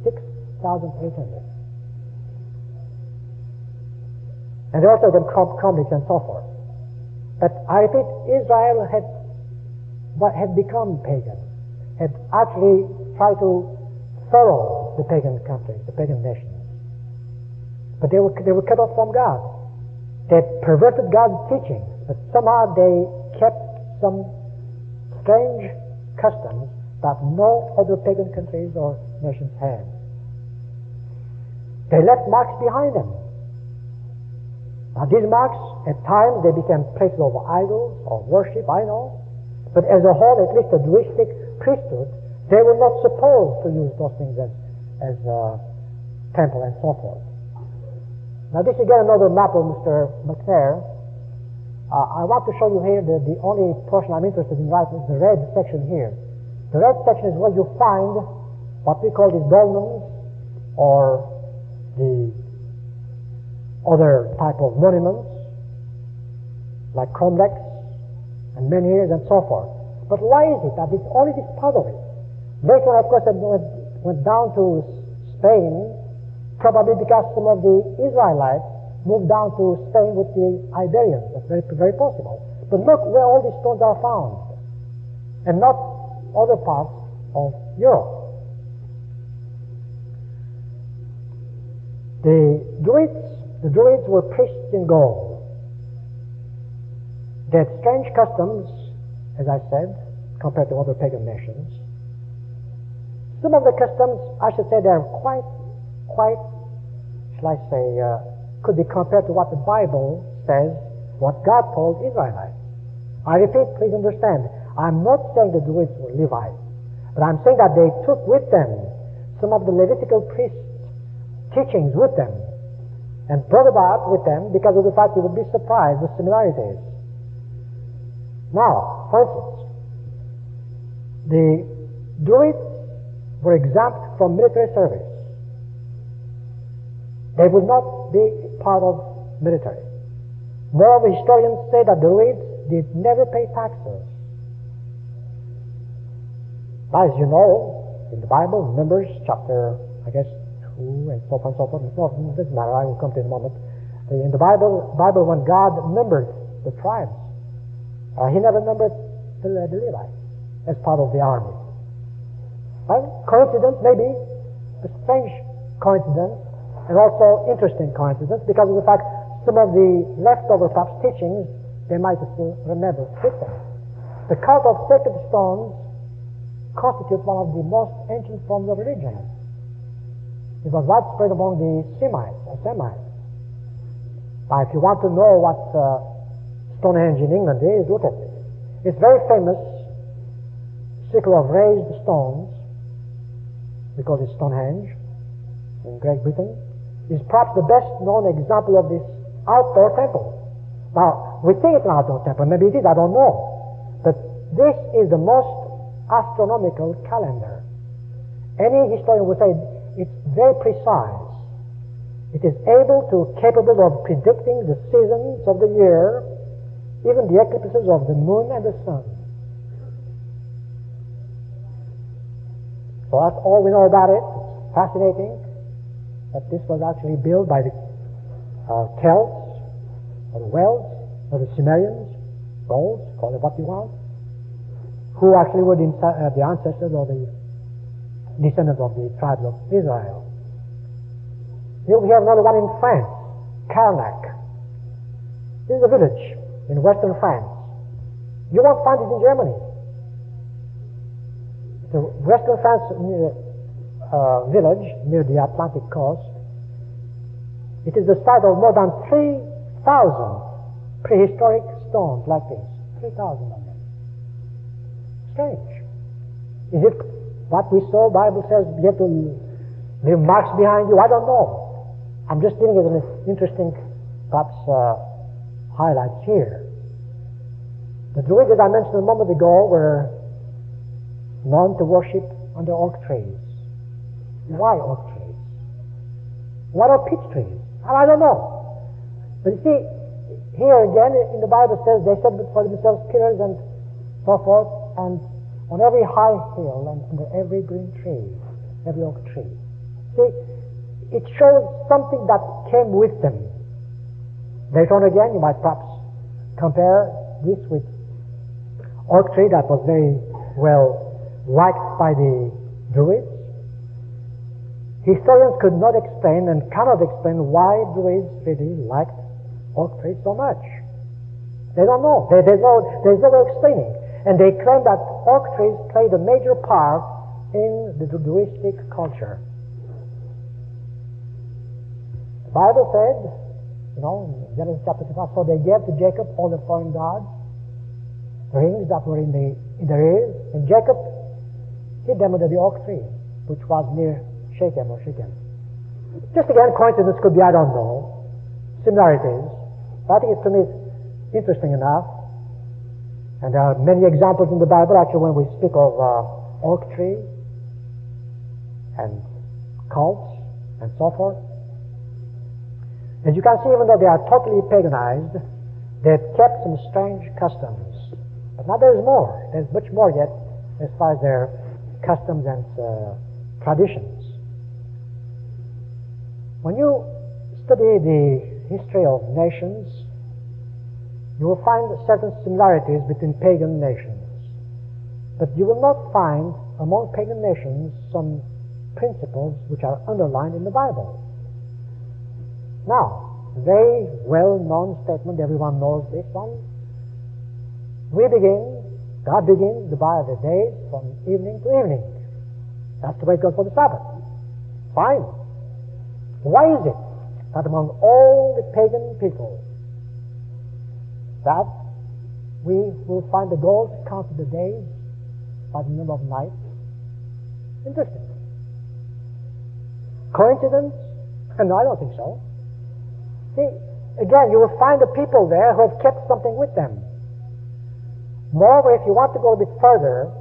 6,800. And there are also them cromlechs and so forth. But I repeat, Israel had become pagan, had actually tried to follow the pagan countries, the pagan nations. But they were cut off from God. They perverted God's teachings, but somehow they kept some strange customs that no other pagan countries or nations had. They left marks behind them. Now these marks, at times, they became places of idols or worship, I know. But as a whole, at least the Druidic priesthood, they were not supposed to use those things as temple and so forth. Now this is again another map of Mr. McNair. I want to show you here the only portion I'm interested in right is the red section here. The red section is where you find what we call the dolmens or the other type of monuments like cromlechs and menhirs and so forth. But why is it that it's only this part of it? Later, of course, it went down to Spain, probably because some of the Israelites moved down to Spain with the Iberians. That's very, very possible. But look where all these stones are found, and not other parts of Europe. The Druids were priests in gold. They had strange customs, as I said, compared to other pagan nations. Some of the customs, I should say, they're quite, shall I say, could be compared to what the Bible says, what God told Israelites. I repeat, please understand, I'm not saying the Druids were Levites, but I'm saying that they took with them some of the Levitical priests' teachings with them and brought about with them because of the fact you would be surprised with similarities. Now, for instance, the Druids were exempt from military service. They would not be part of military. Moreover, historians say that the Druids did never pay taxes. Now, as you know, in the Bible, Numbers chapter, 2 and so on and so forth. No, it doesn't matter. I will come to it in a moment. In the Bible, when God numbered the tribes, He never numbered the Levites as part of the army. Coincidence, maybe, a strange coincidence, and also interesting coincidence because of the fact some of the leftover perhaps teachings they might still remember with them. The cult of sacred stones constitutes one of the most ancient forms of religion. It was widespread among the Semites. Now, if you want to know what Stonehenge in England is, look at it. It's very famous circle of raised stones, because it's Stonehenge, in Great Britain, is perhaps the best known example of this outdoor temple. Now, we think it's an outdoor temple. Maybe it is, I don't know. But this is the most astronomical calendar. Any historian would say it's very precise. It is capable of predicting the seasons of the year, even the eclipses of the moon and the sun. So that's all we know about it. It's fascinating that this was actually built by the Celts, or the Welsh, or the Sumerians, Gauls, call it what you want, who actually were the ancestors or the descendants of the tribes of Israel. Here we have another one in France, Carnac. This is a village in western France. You won't find it in Germany. It's a western France village near the Atlantic coast. It is the site of more than 3,000 prehistoric stones like this. 3,000 of them. Strange. Is it what we saw? Bible says you have to leave marks behind you. I don't know. I'm just giving it an interesting, perhaps, highlights here. The Druids, as I mentioned a moment ago, were known to worship under oak trees. Why oak trees? What are peach trees? I don't know. But you see, here again in the Bible says they set for themselves pillars and so forth, and on every high hill and under every green tree, every oak tree. See, it shows something that came with them. Later on again, you might perhaps compare this with oak tree that was very well liked by the Druids. Historians could not explain and cannot explain why Druids really liked oak trees so much. They don't know. There's no way of explaining. And they claim that oak trees played a major part in the Druidic culture. The Bible said, in Genesis chapter 5, so they gave to Jacob all the foreign gods, the rings that were in their ears, and Jacob hid them under the oak tree, which was near Shechem. Just again, coincidence could be, I don't know, similarities. But I think to me it's interesting enough. And there are many examples in the Bible, actually, when we speak of oak tree and cults and so forth. As you can see, even though they are totally paganized, they've kept some strange customs. But now there's more. There's much more yet as far as their customs and traditions. When you study the history of nations, you will find certain similarities between pagan nations. But you will not find among pagan nations some principles which are underlined in the Bible. Now, very well-known statement, everyone knows this one. God begins the days from evening to evening. That's the way it goes for the Sabbath. Fine. Why is it that among all the pagan people that we will find the goal to count the days by the number of nights? Interesting. Coincidence? No, I don't think so. See, again, you will find the people there who have kept something with them. Moreover, if you want to go a bit further,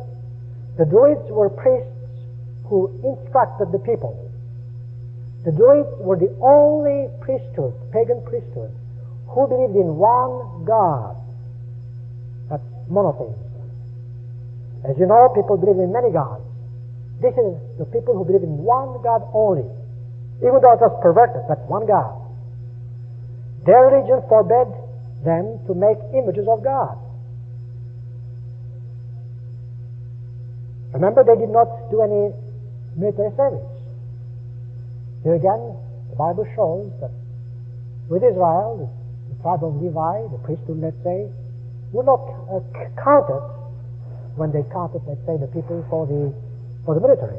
the Druids were priests who instructed the people. The Druids were the only priesthood, pagan priesthood, who believed in one God. That's monotheism. As you know, people believe in many gods. This is the people who believe in one God only. Even though it was perverted, but one God. Their religion forbade them to make images of God. Remember, they did not do any military service. Here again, the Bible shows that with Israel, the tribe of Levi, the priesthood, let's say, would not count it when they counted, let's say, the people for the military.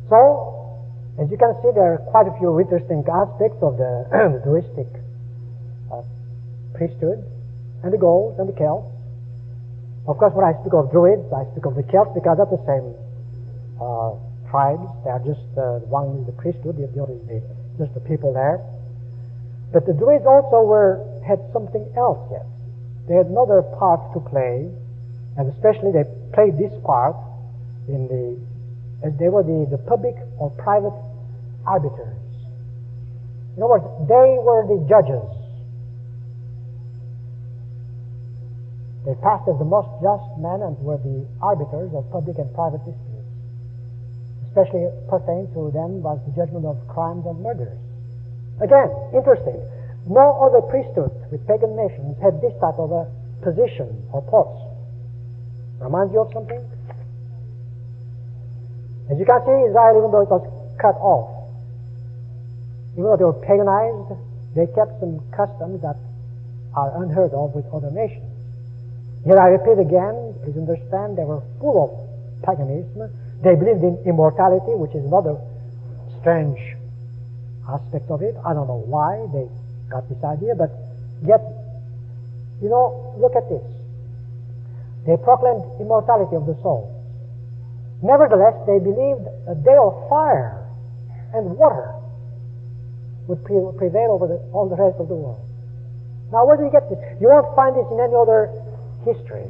So, as you can see, there are quite a few interesting aspects of the Druidic priesthood, and the Gauls and the Celts. Of course, when I speak of Druids, I speak of the Celts because that's the same tribes. They are just one is the priesthood, the other is just the people there. But the Druids also had something else yet. They had another part to play, and especially they played this part as they were the public or private arbiters. In other words, they were the judges. They passed as the most just men and were the arbiters of public and private disputes. Especially pertaining to them was the judgment of crimes and murders. Again, interesting. No other priesthood with pagan nations had this type of a position or post. Reminds you of something? As you can see, Israel, even though it was cut off, even though they were paganized, they kept some customs that are unheard of with other nations. Here I repeat again, please understand, they were full of paganism. They believed in immortality, which is another strange aspect of it. I don't know why they got this idea, but yet, look at this. They proclaimed immortality of the soul. Nevertheless, they believed a day of fire and water would prevail over all the rest of the world. Now, where do you get this? You won't find this in any other history.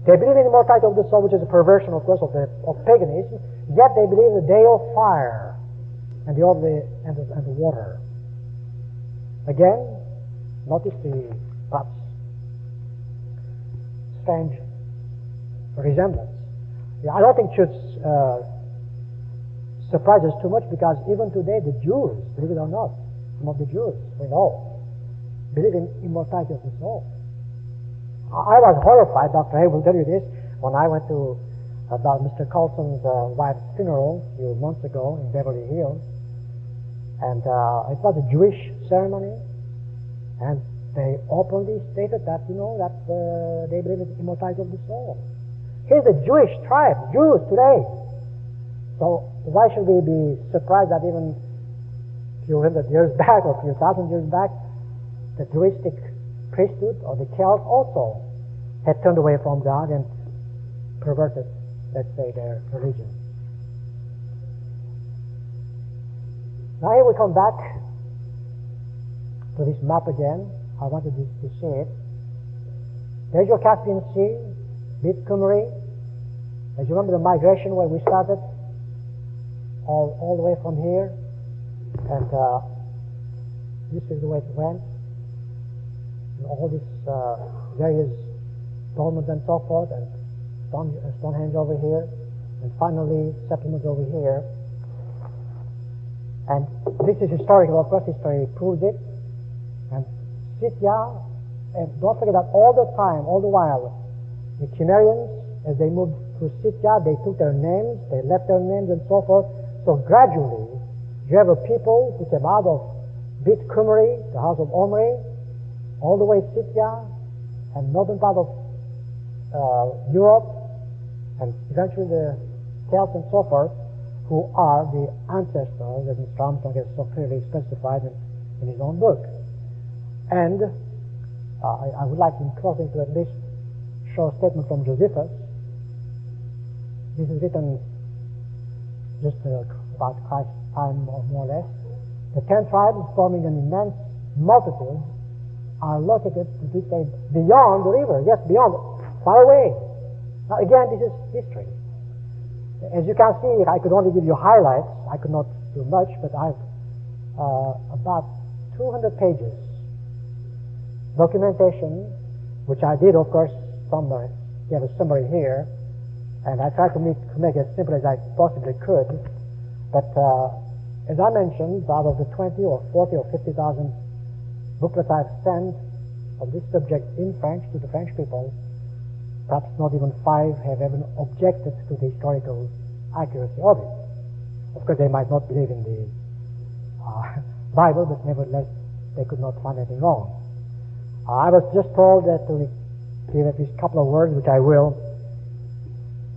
They believe in immortality of the soul, which is a perversion, of course, of paganism. Yet they believe in the day of fire and the water. Again, notice the perhaps strange resemblance. I don't think it should surprise us too much, because even today the Jews, believe it or not, some of the Jews we know believe in immortality of the soul. I was horrified, Dr. Hay will tell you this, when I went to Mr. Colson's wife's funeral a few months ago in Beverly Hills, and it was a Jewish ceremony, and they openly stated that, that they believe in immortality of the soul. Here's a Jewish tribe, Jews today. So why should we be surprised that even a few hundred years back or a few thousand years back, the Druidic priesthood or the Celts also had turned away from God and perverted, let's say, their religion. Now here we come back to this map again. I wanted to see it. There's your Caspian Sea, Bit Cymru. As you remember the migration where we started, all the way from here, and this is the way it went. And all these various dolmens and so forth, and Stonehenge over here, and finally settlements over here. And this is historical, of course, history proves it. And Scythia, and don't forget that all the time, all the while, the Cimmerians, as they moved through Scythia, they took their names, they left their names and so forth. So gradually, you have a people who came out of Bit Cymru, the house of Omri, all the way Scythia and northern part of Europe, and eventually the Celts and so forth, who are the ancestors, as Mr. Armstrong has so clearly specified in his own book. And I would like in closing to at least show a statement from Josephus. This is written just about Christ's time or more or less. The 10 tribes, forming an immense multitude, are located, we say, beyond the river. Yes, beyond, far away. Now again, this is history. As you can see, I could only give you highlights. I could not do much, but I have about 200 pages documentation, which I did, of course, summary. You have a summary here, and I tried to make it as simple as I possibly could. But as I mentioned, out of the 20 or 40 or 50,000 booklets I've sent of this subject in French to the French people, perhaps not even 5 have ever objected to the historical accuracy of it. Of course, they might not believe in the Bible, but nevertheless, they could not find anything wrong. I was just told that to give at least a couple of words, which I will,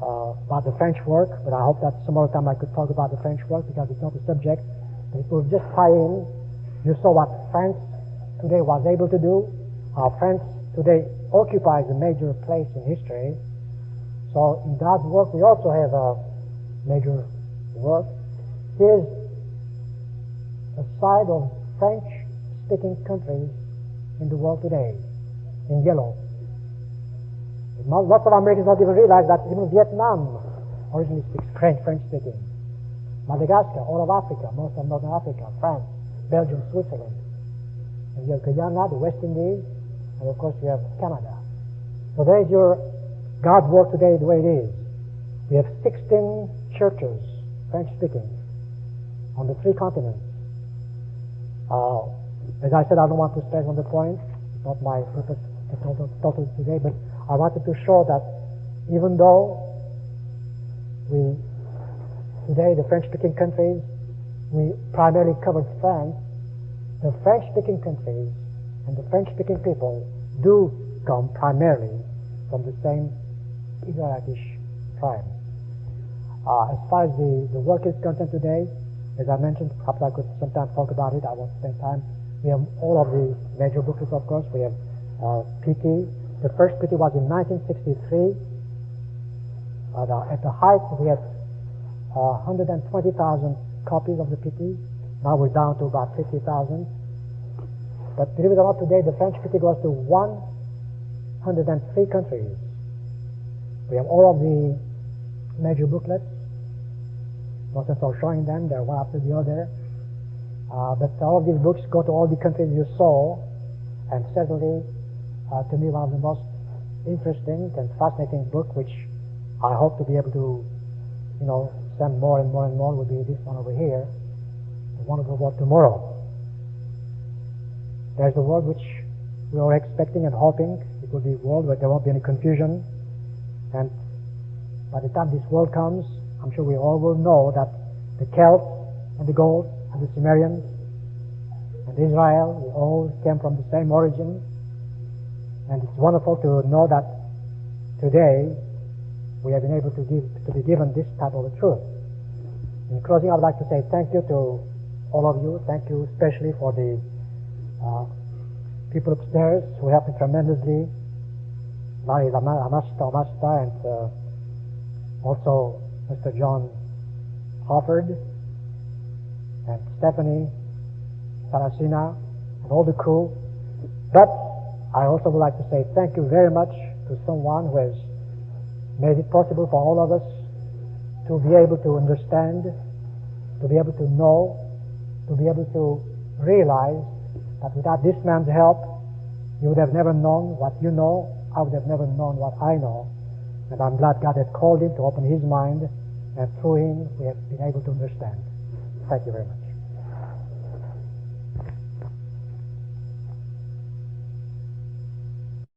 about the French work, but I hope that some other time I could talk about the French work, because it's not a subject, but it will just tie in. You saw what France today was able to do. France today occupies a major place in history. So in God's work, we also have major work. Here's a side of French-speaking countries in the world today, in yellow. Lots of Americans don't even realize that even Vietnam originally speaks French-speaking. Madagascar, all of Africa, most of Northern Africa, France, Belgium, Switzerland. And you have Guyana, the West Indies, and of course you have Canada. So there's your God's work today the way it is. We have 16 churches, French-speaking, on the 3 continents. As I said, I don't want to stress on the point. It's not my purpose to talk today, but I wanted to show that even though today the French-speaking countries, we primarily covered France, the French-speaking countries and the French-speaking people do come primarily from the same Israelitish tribe. As far as the work is concerned today, as I mentioned, perhaps I could sometimes talk about it. I won't spend time. We have all of the major booklets, of course. We have PT. The first PT was in 1963. At the height, we had 120,000 copies of the PT. Now we're down to about 50,000. But believe it or not, today the French PT goes to 103 countries. We have all of the major booklets. No sense of showing them, they're one after the other. But all of these books go to all the countries you saw, and certainly, to me, one of the most interesting and fascinating book, which I hope to be able to, send more and more and more, will be this one over here, The Wonderful World Tomorrow. There's the world which we are expecting and hoping. It will be a world where there won't be any confusion. And by the time this world comes, I'm sure we all will know that the Celts and the Gauls and the Sumerians and Israel, we all came from the same origin. And it's wonderful to know that today we have been able to be given this type of a truth. In closing, I would like to say thank you to all of you. Thank you especially for the people upstairs who helped me tremendously. Larry Amasta and also Mr. John Hofford and Stephanie Saracina and all the crew. But I also would like to say thank you very much to someone who has made it possible for all of us to be able to understand, to be able to know, to be able to realize that without this man's help, you would have never known what you know. I would have never known what I know. And I'm glad God had called him to open his mind, and through him we have been able to understand. Thank you very much.